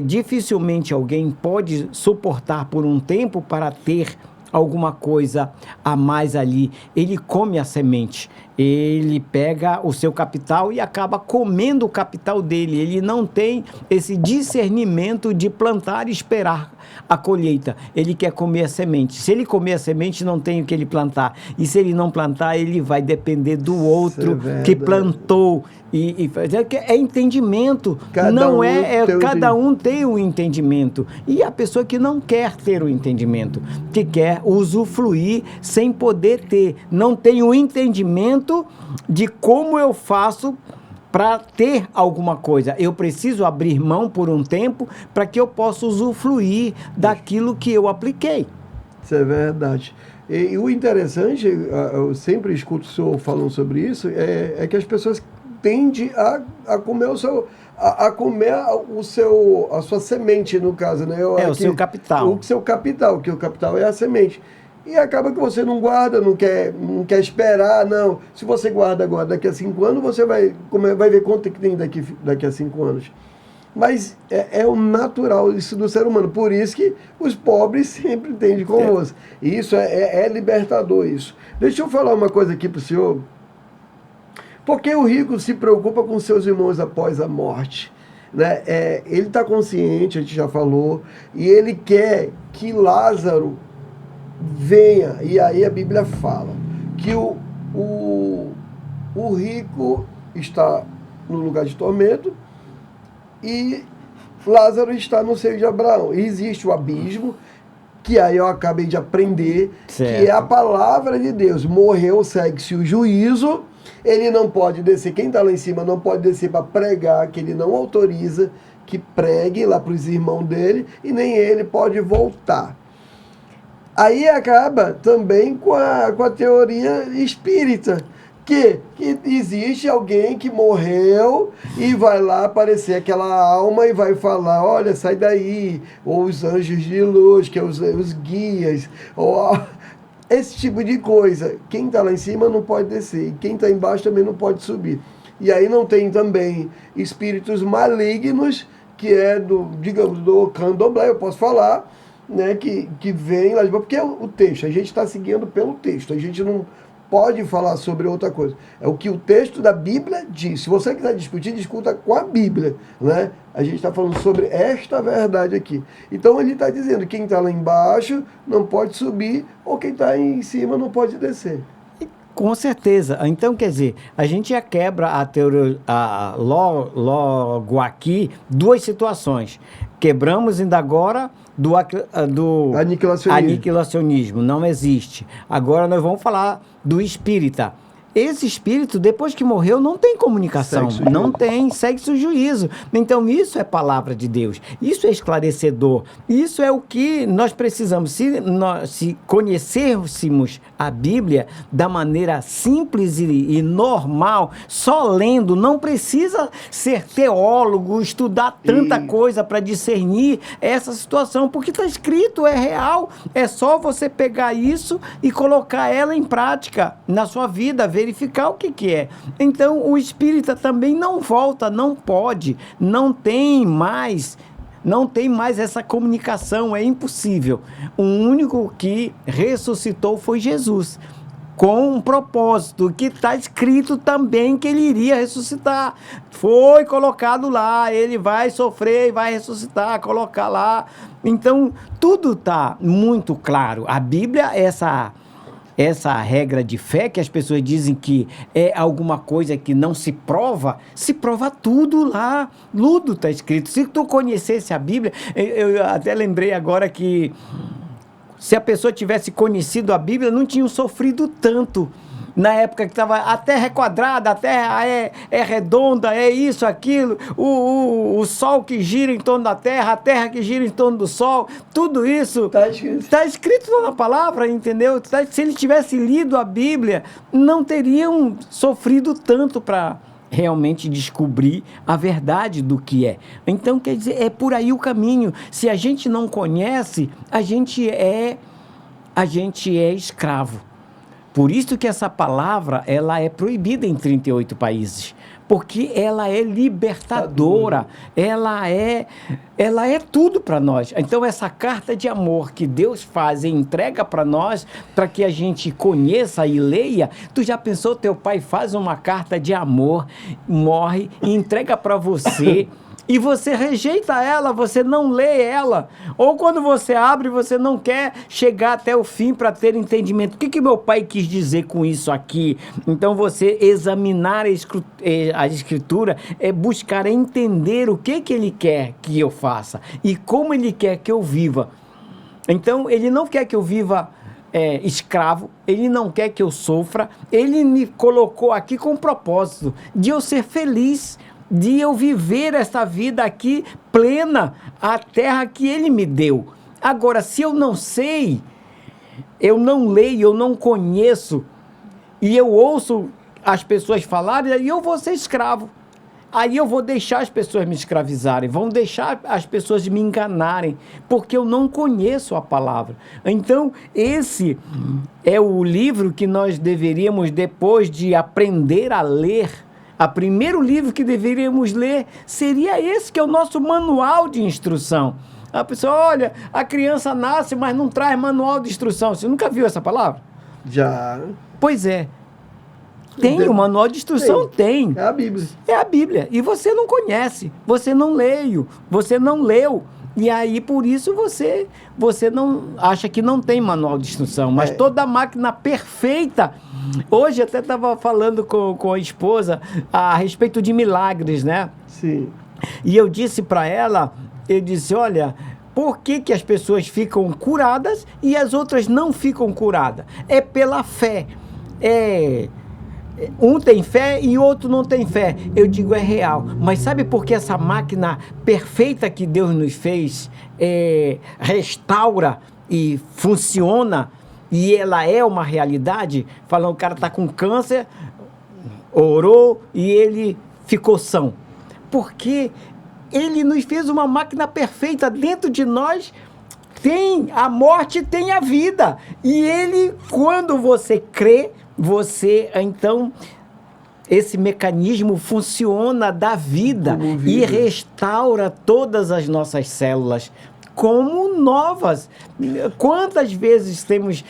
Speaker 1: dificilmente alguém pode suportar por um tempo para ter alguma coisa a mais ali. Ele come a semente, ele pega o seu capital e acaba comendo o capital dele. Ele não tem esse discernimento de plantar e esperar a colheita. Ele quer comer a semente. Se ele comer a semente, não tem o que ele plantar. E se ele não plantar, ele vai depender do outro que plantou. É entendimento. Cada um tem o entendimento. E a pessoa que não quer ter o entendimento, que quer usufruir sem poder ter, não tem o entendimento de como eu faço para ter alguma coisa. Eu preciso abrir mão por um tempo para que eu possa usufruir daquilo que eu apliquei.
Speaker 2: Isso é verdade. E o interessante, eu sempre escuto o senhor falando sobre isso, é que as pessoas tendem a comer a sua semente, no caso, né?
Speaker 1: O seu capital.
Speaker 2: O seu capital, que o capital é a semente. E acaba que você não guarda, não quer esperar, não. Se você guarda agora, daqui a 5 anos, você vai ver quanto que tem daqui a 5 anos. Mas é o natural isso do ser humano. Por isso que os pobres sempre tendem conosco. E isso é libertador, isso. Deixa eu falar uma coisa aqui para o senhor. Porque o rico se preocupa com seus irmãos após a morte, né? Ele está consciente, a gente já falou, e ele quer que Lázaro venha. E aí a Bíblia fala que o rico está no lugar de tormento e Lázaro está no seio de Abraão. E existe o abismo, que aí eu acabei de aprender, que é a palavra de Deus. Morreu, segue-se o juízo. Ele não pode descer, quem está lá em cima não pode descer para pregar, que ele não autoriza que pregue lá para os irmãos dele, e nem ele pode voltar. Aí acaba também com a teoria espírita, que existe alguém que morreu e vai lá aparecer aquela alma e vai falar, olha, sai daí, ou os anjos de luz, que é os guias, ou esse tipo de coisa. Quem está lá em cima não pode descer, e quem está embaixo também não pode subir. E aí não tem também espíritos malignos, que é do candomblé, eu posso falar, né, que vem lá de baixo, porque é o texto, a gente está seguindo pelo texto, a gente não pode falar sobre outra coisa. É o que o texto da Bíblia diz. Se você quiser discutir, discuta com a Bíblia, né? A gente está falando sobre esta verdade aqui. Então ele está dizendo que quem está lá embaixo não pode subir, ou quem está em cima não pode descer.
Speaker 1: Com certeza. Então, quer dizer, a gente já quebra logo aqui 2 situações. Quebramos ainda agora do aniquilacionismo. Não existe. Agora nós vamos falar do espírita. Esse espírito, depois que morreu, não tem comunicação, segue-se o juízo. Então, isso é palavra de Deus, isso é esclarecedor, isso é o que nós precisamos. Se conhecêssemos a Bíblia da maneira simples e normal, só lendo, não precisa ser teólogo, estudar tanta coisa para discernir essa situação, porque está escrito, é real, é só você pegar isso e colocar ela em prática na sua vida, verificar o que é. Então, o espírita também não volta, não pode, não tem mais Não tem mais essa comunicação, é impossível. O único que ressuscitou foi Jesus, com um propósito, que está escrito também que ele iria ressuscitar. Foi colocado lá, ele vai sofrer e vai ressuscitar, colocar lá. Então, tudo está muito claro. A Bíblia, essa regra de fé que as pessoas dizem que é alguma coisa que não se prova tudo lá. Tudo está escrito. Se tu conhecesse a Bíblia, eu até lembrei agora que se a pessoa tivesse conhecido a Bíblia, não tinha sofrido tanto. Na época que estava, a terra é quadrada, a terra é redonda, é isso, aquilo, o sol que gira em torno da terra, a terra que gira em torno do sol, tudo isso está escrito na palavra, entendeu? Se ele tivesse lido a Bíblia, não teriam sofrido tanto para realmente descobrir a verdade do que é. Então, quer dizer, é por aí o caminho. Se a gente não conhece, a gente é escravo. Por isso que essa palavra, ela é proibida em 38 países, porque ela é libertadora, ela é tudo para nós. Então, essa carta de amor que Deus faz e entrega para nós, para que a gente conheça e leia. Tu já pensou, teu pai faz uma carta de amor, morre e entrega para você, e você rejeita ela, você não lê ela, ou quando você abre, você não quer chegar até o fim para ter entendimento. O que meu pai quis dizer com isso aqui? Então, você examinar a escritura é buscar entender o que ele quer que eu faça e como ele quer que eu viva. Então, ele não quer que eu viva escravo, ele não quer que eu sofra, ele me colocou aqui com o propósito de eu ser feliz, de eu viver essa vida aqui plena, a terra que ele me deu. Agora, se eu não sei, eu não leio, eu não conheço, e eu ouço as pessoas falarem, aí eu vou ser escravo. Aí eu vou deixar as pessoas me escravizarem, vão deixar as pessoas me enganarem, porque eu não conheço a palavra. Então, esse é o livro que nós deveríamos, depois de aprender a ler, o primeiro livro que deveríamos ler seria esse, que é o nosso manual de instrução. A pessoa, olha, a criança nasce, mas não traz manual de instrução. Você nunca viu essa palavra?
Speaker 2: Já.
Speaker 1: Pois é. Tem o manual de instrução? Tem.
Speaker 2: É a Bíblia.
Speaker 1: É a Bíblia. E você não conhece, você não leu. E aí, por isso, você não acha que não tem manual de instrução. Mas toda máquina perfeita... Hoje até estava falando com a esposa a respeito de milagres, né?
Speaker 2: Sim.
Speaker 1: E eu disse para ela, olha, por que as pessoas ficam curadas e as outras não ficam curadas? É pela fé. Um tem fé e outro não tem fé. Eu digo, é real. Mas sabe por que essa máquina perfeita que Deus nos fez restaura e funciona? E ela é uma realidade? Falando, o cara está com câncer, orou e ele ficou são. Porque ele nos fez uma máquina perfeita. Dentro de nós tem a morte, tem a vida. E ele, quando você crê, então, esse mecanismo funciona da vida e restaura todas as nossas células como novas. Quantas vezes temos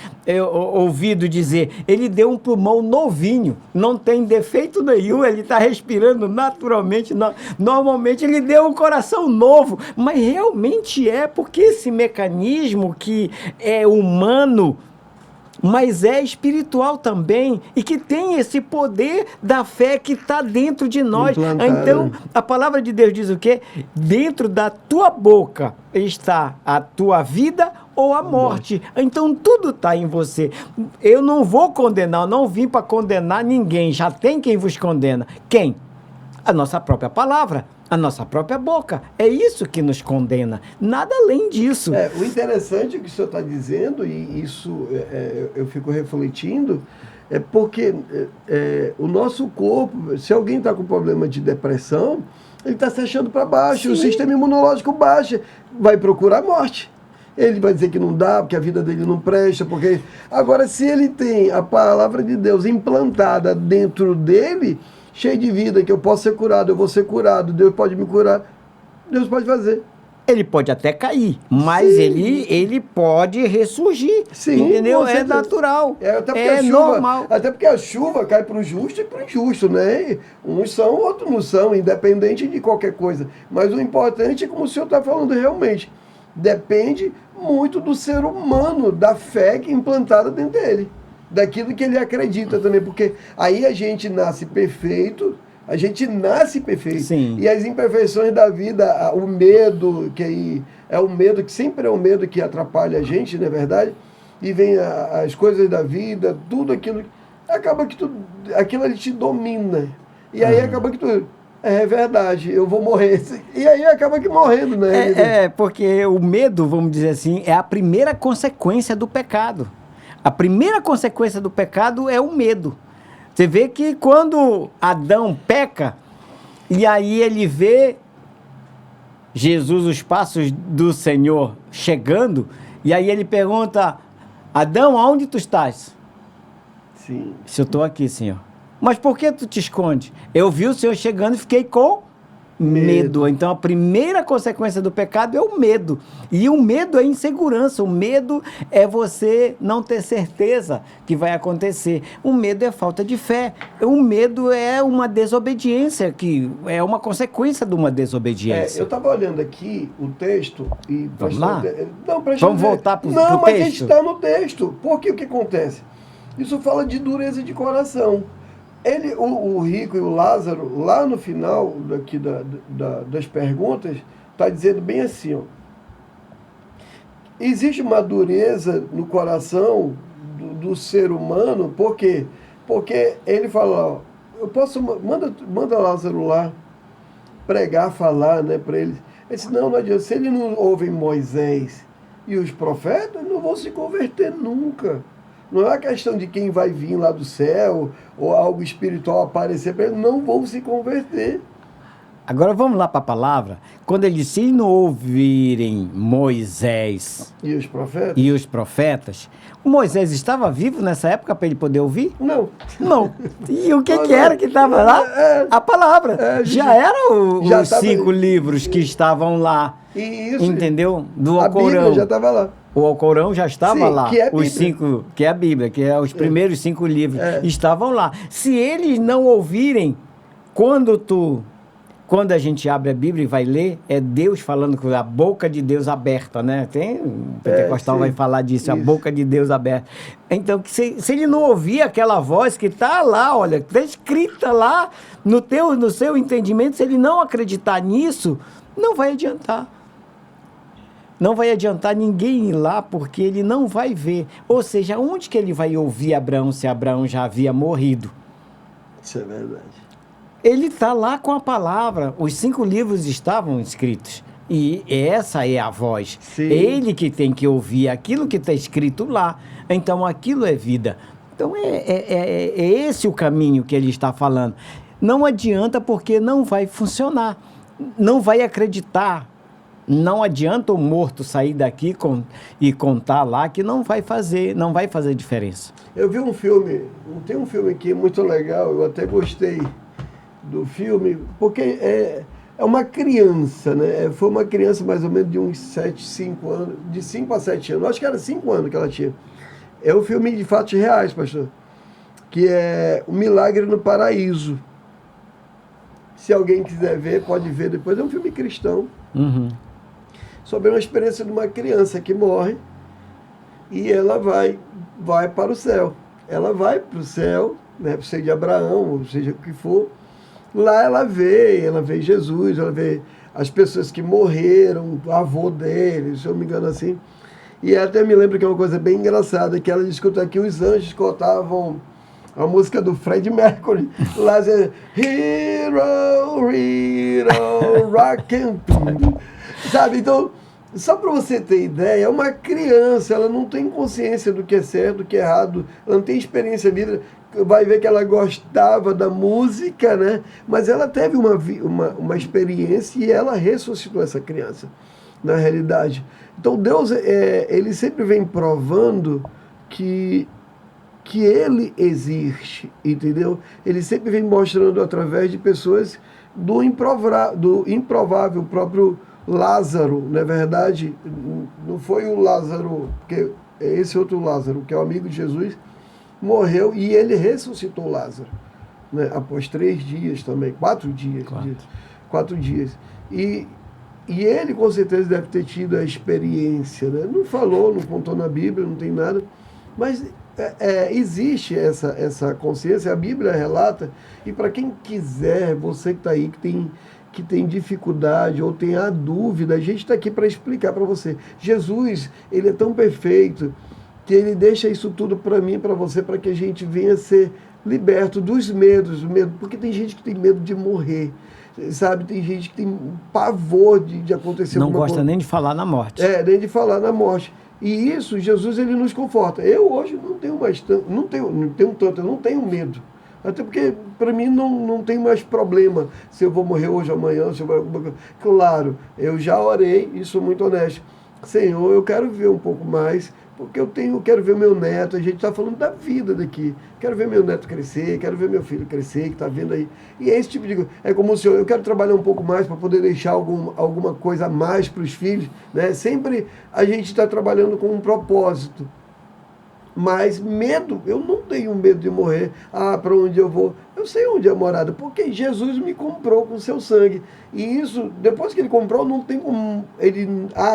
Speaker 1: ouvido dizer, ele deu um pulmão novinho, não tem defeito nenhum, ele está respirando naturalmente, normalmente ele deu um coração novo, mas realmente porque esse mecanismo que é humano, mas é espiritual também, e que tem esse poder da fé que está dentro de nós. Então, a palavra de Deus diz o quê? Dentro da tua boca está a tua vida ou a morte. Então, tudo está em você. Eu não vou condenar, eu não vim para condenar ninguém. Já tem quem vos condena. Quem? A nossa própria palavra. A nossa própria boca. É isso que nos condena. Nada além disso.
Speaker 2: O interessante que o senhor está dizendo, e isso eu fico refletindo, é porque o nosso corpo, se alguém está com problema de depressão, ele está se achando para baixo, Sim. O sistema imunológico baixa, vai procurar a morte. Ele vai dizer que não dá, porque a vida dele não presta, porque... Agora, se ele tem a palavra de Deus implantada dentro dele, cheio de vida, que eu posso ser curado, eu vou ser curado, Deus pode me curar, Deus pode fazer.
Speaker 1: Ele pode até cair, mas ele pode ressurgir.
Speaker 2: Sim,
Speaker 1: entendeu? É natural.
Speaker 2: Até
Speaker 1: normal.
Speaker 2: Até porque a chuva cai para o justo e para o injusto, né? Uns são, outros não são, independente de qualquer coisa. Mas o importante é como o senhor está falando realmente. Depende muito do ser humano, da fé que é implantada dentro dele. Daquilo que ele acredita também. Porque aí a gente nasce perfeito. A gente nasce perfeito.
Speaker 1: Sim.
Speaker 2: E as imperfeições da vida, o medo, que aí é o medo, que sempre é o medo que atrapalha a gente, não é verdade? E vem as coisas da vida, tudo aquilo. Acaba que aquilo ali te domina. E aí acaba que é verdade, eu vou morrer. E aí acaba que morrendo, né?
Speaker 1: Porque o medo, vamos dizer assim, é a primeira consequência do pecado. A primeira consequência do pecado é o medo. Você vê que quando Adão peca, e aí ele vê Jesus, os passos do Senhor chegando, e aí ele pergunta, Adão, aonde tu estás?
Speaker 2: Sim.
Speaker 1: Se eu estou aqui, Senhor. Mas por que tu te esconde? Eu vi o Senhor chegando e fiquei com medo. Então a primeira consequência do pecado é o medo. E o medo é insegurança. O medo é você não ter certeza que vai acontecer. O medo é falta de fé. O medo é uma desobediência, que é uma consequência de uma desobediência.
Speaker 2: Eu estava olhando aqui o texto e...
Speaker 1: Vamos lá?
Speaker 2: Não,
Speaker 1: vamos voltar para o texto?
Speaker 2: Não, mas a gente está no texto. Porque o que acontece? Isso fala de dureza de coração. O rico e o Lázaro, lá no final daqui das perguntas, está dizendo bem assim, ó, existe uma dureza no coração do ser humano, por quê? Porque ele fala, ó, eu posso, manda Lázaro lá pregar, falar, né, para eles. Ele disse, não adianta, se eles não ouvem Moisés e os profetas, não vão se converter nunca. Não é a questão de quem vai vir lá do céu ou algo espiritual aparecer para eles, não vão se converter.
Speaker 1: Agora vamos lá para a palavra. Quando ele diz, se não ouvirem Moisés
Speaker 2: e os profetas,
Speaker 1: o Moisés estava vivo nessa época para ele poder ouvir?
Speaker 2: Não.
Speaker 1: E o que era que estava lá? A palavra. Já eram os 5 livros que estavam lá.
Speaker 2: Isso.
Speaker 1: Entendeu? Do Alcorão.
Speaker 2: A Bíblia já estava lá.
Speaker 1: O Alcorão já estava lá.
Speaker 2: Que é
Speaker 1: os 5, que é a Bíblia, que é os primeiros 5 livros, estavam lá. Se eles não ouvirem, quando a gente abre a Bíblia e vai ler, é Deus falando com a boca de Deus aberta, né? O Pentecostal vai falar disso, isso. A boca de Deus aberta. Então, se ele não ouvir aquela voz que está lá, olha, está escrita lá no seu entendimento, se ele não acreditar nisso, não vai adiantar. Não vai adiantar ninguém ir lá, porque ele não vai ver. Ou seja, onde que ele vai ouvir Abraão, se Abraão já havia morrido?
Speaker 2: Isso é verdade.
Speaker 1: Ele está lá com a palavra. Os 5 livros estavam escritos. E essa é a voz.
Speaker 2: Sim.
Speaker 1: Ele que tem que ouvir aquilo que está escrito lá. Então, aquilo é vida. Então, é esse o caminho que ele está falando. Não adianta, porque não vai funcionar. Não vai acreditar. Não adianta o morto sair daqui e contar lá, que não vai fazer diferença.
Speaker 2: Eu vi um filme, tem um filme aqui muito legal, eu até gostei do filme, porque é uma criança, né? Foi uma criança mais ou menos de uns 5 anos, de 5 a 7 anos, acho que era 5 anos que ela tinha. É um filme de fatos reais, pastor, que é O Milagre no Paraíso. Se alguém quiser ver, pode ver depois, é um filme cristão.
Speaker 1: Uhum.
Speaker 2: Sobre uma experiência de uma criança que morre e ela vai para o céu. Ela vai para o céu, né, para o céu de Abraão, ou seja, o que for. Lá ela vê Jesus, ela vê as pessoas que morreram, o avô dele, se eu não me engano assim. E até me lembro que é uma coisa bem engraçada, que ela escuta que os anjos cantavam a música do Fred Mercury, lá dizendo, Hero, Hero, Rock and Roll. Sabe, então, só para você ter ideia, é uma criança, ela não tem consciência do que é certo, do que é errado, ela não tem experiência de vida, vai ver que ela gostava da música, né? Mas ela teve uma experiência e ela ressuscitou essa criança, na realidade. Então Deus, ele sempre vem provando que ele existe, entendeu? Ele sempre vem mostrando através de pessoas do improvável, o Lázaro, na verdade, não foi o Lázaro, porque é esse outro Lázaro, que é o amigo de Jesus, morreu e ele ressuscitou Lázaro, né? Após 3 dias também, 4 dias. 4 dias. E ele com certeza deve ter tido a experiência, né? Não falou, não contou na Bíblia, não tem nada, mas existe essa consciência, a Bíblia relata, e para quem quiser, você que está aí, que tem dificuldade ou tem a dúvida, a gente está aqui para explicar para você. Jesus, ele é tão perfeito que ele deixa isso tudo para mim e para você, para que a gente venha ser liberto dos medos, porque tem gente que tem medo de morrer, sabe? Tem gente que tem pavor de acontecer
Speaker 1: alguma coisa. Não gosta nem de falar na morte.
Speaker 2: Nem de falar na morte. E isso, Jesus, ele nos conforta. Eu hoje não tenho mais tanto, eu não tenho medo. Até porque, para mim, não tem mais problema se eu vou morrer hoje, amanhã, se eu vou... Claro, eu já orei e sou muito honesto. Senhor, eu quero viver um pouco mais, porque eu quero ver meu neto, a gente está falando da vida daqui. Quero ver meu neto crescer, quero ver meu filho crescer, que está vendo aí. E é esse tipo de coisa. É como o senhor, eu quero trabalhar um pouco mais para poder deixar alguma coisa a mais para os filhos, né? Sempre a gente está trabalhando com um propósito. Mas medo, eu não tenho medo de morrer. Para onde eu vou? Eu sei onde é a morada, porque Jesus me comprou com o seu sangue. E isso, depois que ele comprou, não tem como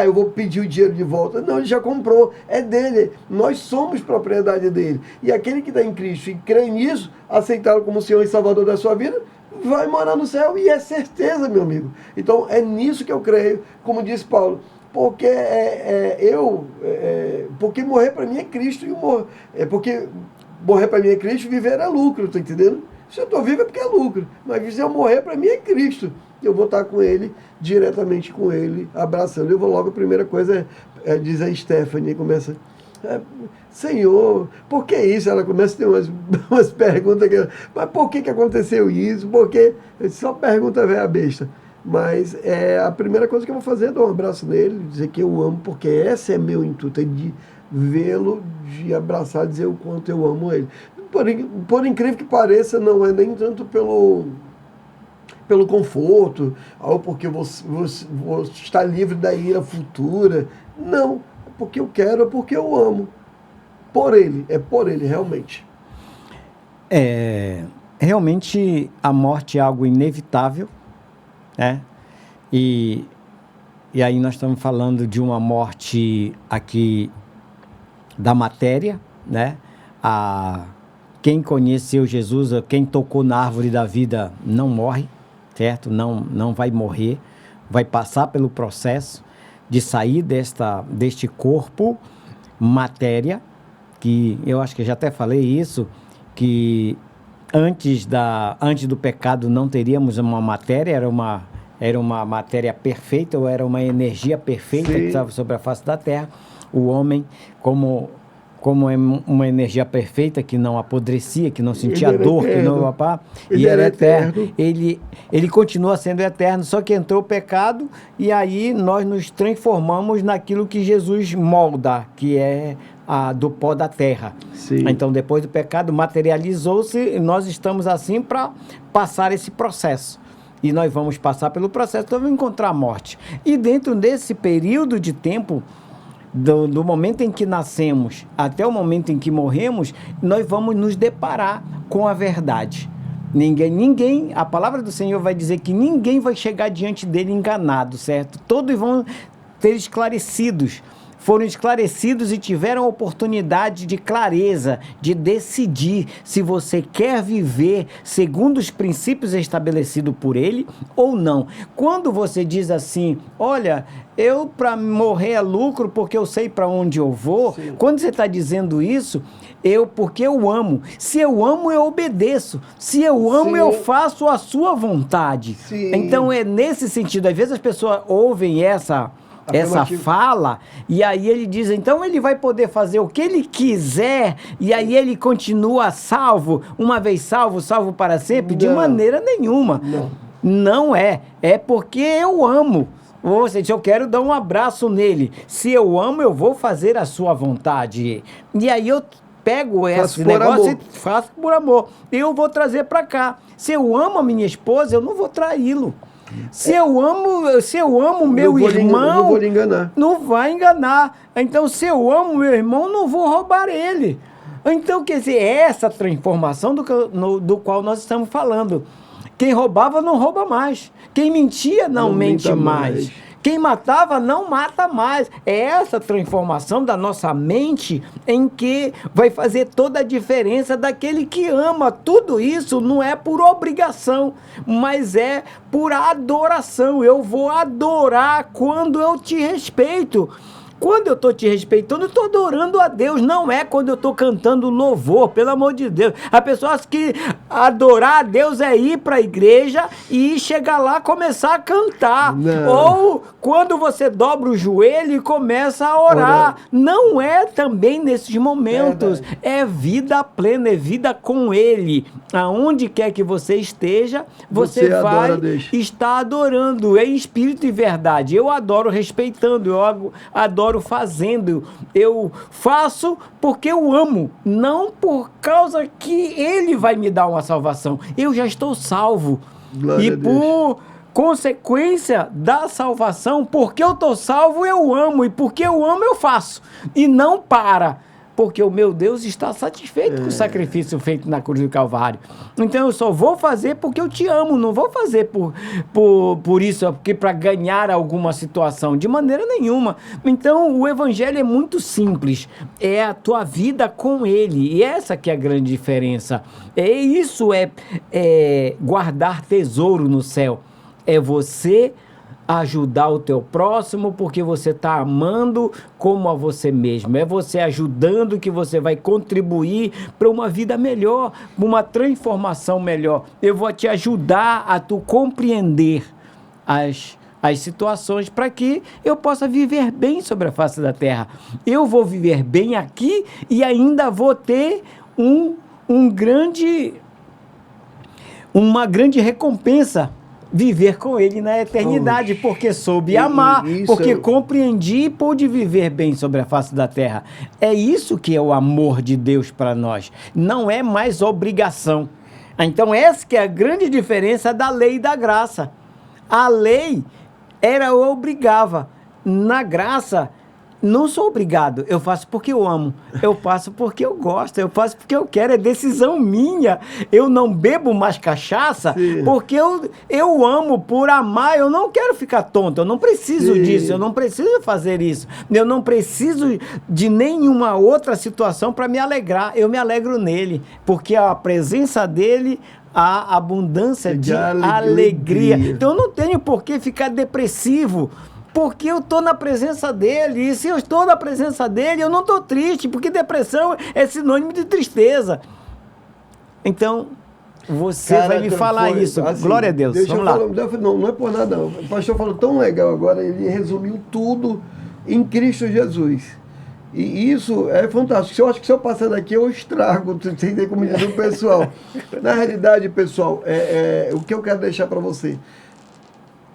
Speaker 2: eu vou pedir o dinheiro de volta. Não, ele já comprou, é dele. Nós somos propriedade dele. E aquele que está em Cristo e crê nisso, aceitá-lo como Senhor e Salvador da sua vida, vai morar no céu. E é certeza, meu amigo. Então, é nisso que eu creio, como disse Paulo. Porque porque morrer para mim é Cristo, porque morrer para mim é Cristo, viver é lucro, tá entendendo? Se eu estou vivo é porque é lucro, mas se eu morrer para mim é Cristo, eu vou estar com ele, diretamente com ele, abraçando. Eu vou logo, a primeira coisa diz a Stephanie, começa, Senhor, por que isso? Ela começa a ter umas perguntas, mas por que aconteceu isso? Porque só pergunta velha besta. Mas a primeira coisa que eu vou fazer é dar um abraço nele, dizer que eu amo, porque esse é meu intuito, é de vê-lo, de abraçar, dizer o quanto eu amo ele. Por incrível que pareça, não é nem tanto pelo conforto, ou porque vou estar livre da ira futura. Não, é porque eu quero, é porque eu amo. Por ele, realmente.
Speaker 1: Realmente a morte é algo inevitável, né? E aí nós estamos falando de uma morte aqui da matéria, né? Quem conheceu Jesus, quem tocou na árvore da vida não morre, certo? Não vai morrer, vai passar pelo processo de sair deste corpo matéria, que eu acho que já até falei isso, que antes do pecado não teríamos uma matéria, era uma matéria perfeita, ou era uma energia perfeita. Sim. Que estava sobre a face da terra. O homem, como é uma energia perfeita, que não apodrecia, que não sentia dor, eterno. Que não... Ele era eterno. Ele continua sendo eterno, só que entrou o pecado, e aí nós nos transformamos naquilo que Jesus molda, que é do pó da terra. Sim. Então, depois do pecado, materializou-se, e nós estamos assim para passar esse processo. E nós vamos passar pelo processo, então vamos encontrar a morte. E dentro desse período de tempo, do momento em que nascemos até o momento em que morremos, nós vamos nos deparar com a verdade. Ninguém, a palavra do Senhor vai dizer que ninguém vai chegar diante dele enganado, certo? Todos vão ser esclarecidos. Foram esclarecidos e tiveram a oportunidade de clareza, de decidir se você quer viver segundo os princípios estabelecidos por ele ou não. Quando você diz assim, olha, eu para morrer é lucro porque eu sei para onde eu vou. Sim. Quando você está dizendo isso, porque eu amo. Se eu amo, eu obedeço. Se eu amo, sim, eu faço a sua vontade. Sim. Então é nesse sentido. Às vezes as pessoas ouvem essa fala, e aí ele diz, então ele vai poder fazer o que ele quiser, e aí ele continua salvo, uma vez salvo para sempre? Não. De maneira nenhuma. Não é porque eu amo. Ou seja, eu quero dar um abraço nele. Se eu amo, eu vou fazer a sua vontade. E aí eu pego esse negócio e faço por amor. Eu vou trazer para cá. Se eu amo a minha esposa, eu não vou traí-lo. Se eu amo meu irmão,
Speaker 2: não vou lhe enganar.
Speaker 1: Não vai enganar. Então, se eu amo meu irmão, não vou roubar ele. Então, quer dizer, é essa transformação do qual nós estamos falando. Quem roubava não rouba mais. Quem mentia não mente mais. Quem matava não mata mais. É essa transformação da nossa mente em que vai fazer toda a diferença daquele que ama. Tudo isso não é por obrigação, mas é por adoração. Eu vou adorar quando eu te respeito. Quando eu estou te respeitando, eu estou adorando a Deus. Não é quando eu estou cantando louvor, pelo amor de Deus. Há pessoas que adorar a Deus é ir para a igreja e chegar lá e começar a cantar.
Speaker 2: Não.
Speaker 1: Ou quando você dobra o joelho e começa a orar. Não é também nesses momentos. É vida plena, é vida com Ele. Aonde quer que você esteja, você vai estar adorando. É em espírito e verdade. Eu adoro respeitando, eu adoro fazendo. Eu faço porque eu amo, não por causa que Ele vai me dar uma salvação. Eu já estou salvo.
Speaker 2: Glória a Deus.
Speaker 1: Por consequência da salvação, porque eu estou salvo, eu amo. E porque eu amo, eu faço. E não para. Porque o meu Deus está satisfeito com o sacrifício feito na cruz do Calvário. Então eu só vou fazer porque eu te amo, não vou fazer por isso, porque para ganhar alguma situação, de maneira nenhuma. Então o evangelho é muito simples, é a tua vida com Ele, e essa que é a grande diferença. Isso é guardar tesouro no céu, é você ajudar o teu próximo porque você está amando como a você mesmo. É você ajudando que você vai contribuir para uma vida melhor, para uma transformação melhor. Eu vou te ajudar a tu compreender as situações para que eu possa viver bem sobre a face da terra. Eu vou viver bem aqui e ainda vou ter uma grande recompensa, viver com Ele na eternidade, porque soube amar, porque compreendi e pude viver bem sobre a face da terra. É isso que é o amor de Deus para nós. Não é mais obrigação. Então essa que é a grande diferença da lei e da graça. A lei obrigava. Na graça, não sou obrigado, eu faço porque eu amo, eu faço porque eu gosto, eu faço porque eu quero, é decisão minha. Eu não bebo mais cachaça porque eu amo, por amar. Eu não quero ficar tonto, eu não preciso disso, eu não preciso fazer isso, eu não preciso de nenhuma outra situação para me alegrar. Eu me alegro nele, porque a presença dele, a abundância de alegria. Então eu não tenho por que ficar depressivo, porque eu estou na presença dele. E se eu estou na presença dele, eu não estou triste, porque depressão é sinônimo de tristeza. Então, você vai me falar isso. Assim, glória a Deus. Vamos lá.
Speaker 2: Não é por nada, não. O pastor falou tão legal agora, ele resumiu tudo em Cristo Jesus. E isso é fantástico. Eu acho que se eu passar daqui, eu estrago, entender como diz o pessoal. Na realidade, pessoal, o que eu quero deixar para você: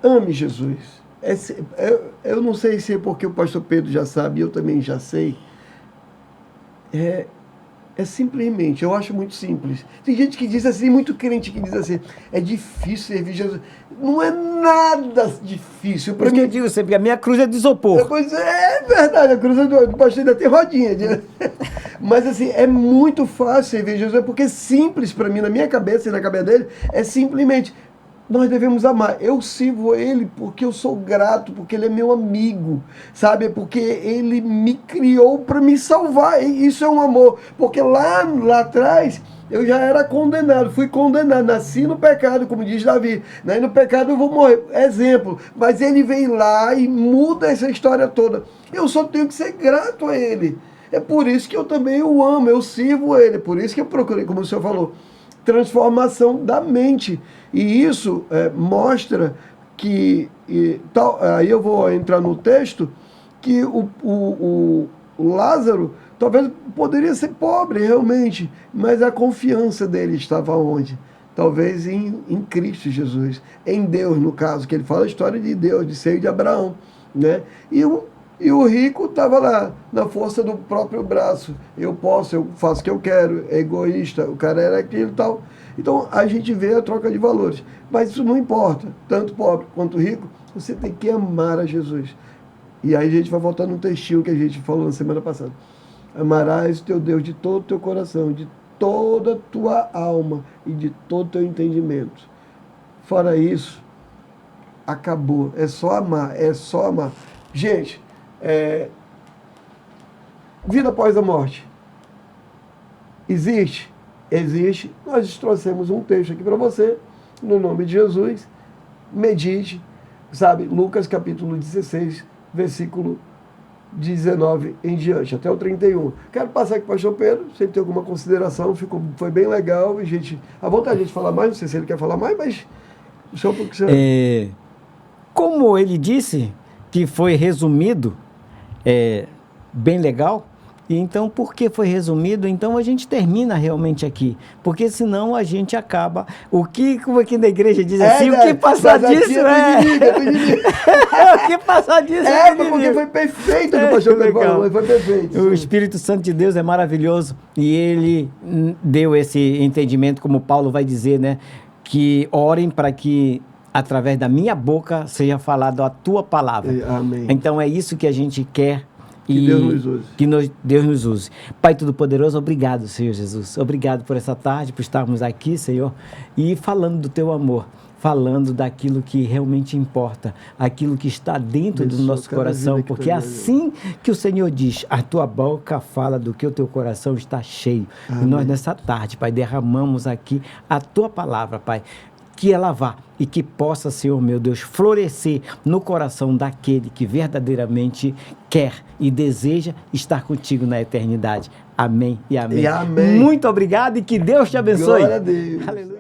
Speaker 2: ame Jesus. Eu não sei se é porque o pastor Pedro já sabe, eu também já sei. É simplesmente, eu acho muito simples. Tem gente que diz assim, muito crente que diz assim, é difícil servir Jesus. Não é nada difícil.
Speaker 1: Por isso que eu digo sempre, a minha cruz é de isopor.
Speaker 2: Pois é verdade, a cruz do pastor ainda tem rodinha. Mas assim, é muito fácil servir Jesus, porque é simples para mim, na minha cabeça e na cabeça dele, é simplesmente: nós devemos amar. Eu sirvo Ele porque eu sou grato, porque Ele é meu amigo, sabe? Porque Ele me criou para me salvar. E isso é um amor. Porque lá atrás eu já era condenado, fui condenado, nasci no pecado, como diz Davi. Né? E no pecado eu vou morrer. Exemplo. Mas Ele vem lá e muda essa história toda. Eu só tenho que ser grato a Ele. É por isso que eu também o amo, eu sirvo Ele. Por isso que eu procurei, como o senhor falou, transformação da mente. E isso mostra que, aí eu vou entrar no texto, que o Lázaro talvez poderia ser pobre realmente, mas a confiança dele estava onde? Talvez em Cristo Jesus, em Deus, no caso, que ele fala a história de Deus, de seio de Abraão, né? E E o rico estava lá, na força do próprio braço. Eu posso, eu faço o que eu quero, é egoísta, o cara era aquilo e tal. Então, a gente vê a troca de valores. Mas isso não importa. Tanto pobre quanto rico, você tem que amar a Jesus. E aí a gente vai voltar no textinho que a gente falou na semana passada. Amarás o teu Deus de todo o teu coração, de toda a tua alma e de todo o teu entendimento. Fora isso, acabou. É só amar, é só amar. Gente, vida após a morte. Existe? Existe. Nós trouxemos um texto aqui para você, no nome de Jesus. Medite, sabe? Lucas capítulo 16, versículo 19 em diante, até o 31. Quero passar aqui para o pastor Pedro, se ele tem alguma consideração, foi bem legal. E gente, à vontade de falar mais, não sei se ele quer falar mais, mas o senhor porque você...
Speaker 1: Como ele disse, que foi resumido, bem legal. E então, porque foi resumido, então a gente termina realmente aqui. Porque senão a gente acaba... Como aqui na igreja diz assim, o que passar disso o que passar disso
Speaker 2: porque foi perfeito o pastor Pedro falou, foi perfeito.
Speaker 1: O Espírito Santo de Deus é maravilhoso e ele deu esse entendimento, como Paulo vai dizer, né? Que orem para que através da minha boca seja falada a tua palavra.
Speaker 2: Amém.
Speaker 1: Então é isso que a gente quer.
Speaker 2: Que Deus nos use.
Speaker 1: Deus nos use. Pai Todo-Poderoso, obrigado, Senhor Jesus. Obrigado por essa tarde, por estarmos aqui, Senhor, e falando do teu amor, falando daquilo que realmente importa, aquilo que está dentro do nosso coração, porque é assim que o Senhor diz, a tua boca fala do que o teu coração está cheio.
Speaker 2: Amém.
Speaker 1: E nós nessa tarde, Pai, derramamos aqui a tua palavra, Pai, que é lavar e que possa, Senhor meu Deus, florescer no coração daquele que verdadeiramente quer e deseja estar contigo na eternidade. Amém e amém.
Speaker 2: E amém.
Speaker 1: Muito obrigado e que Deus te abençoe.
Speaker 2: Glória a Deus.
Speaker 1: Aleluia.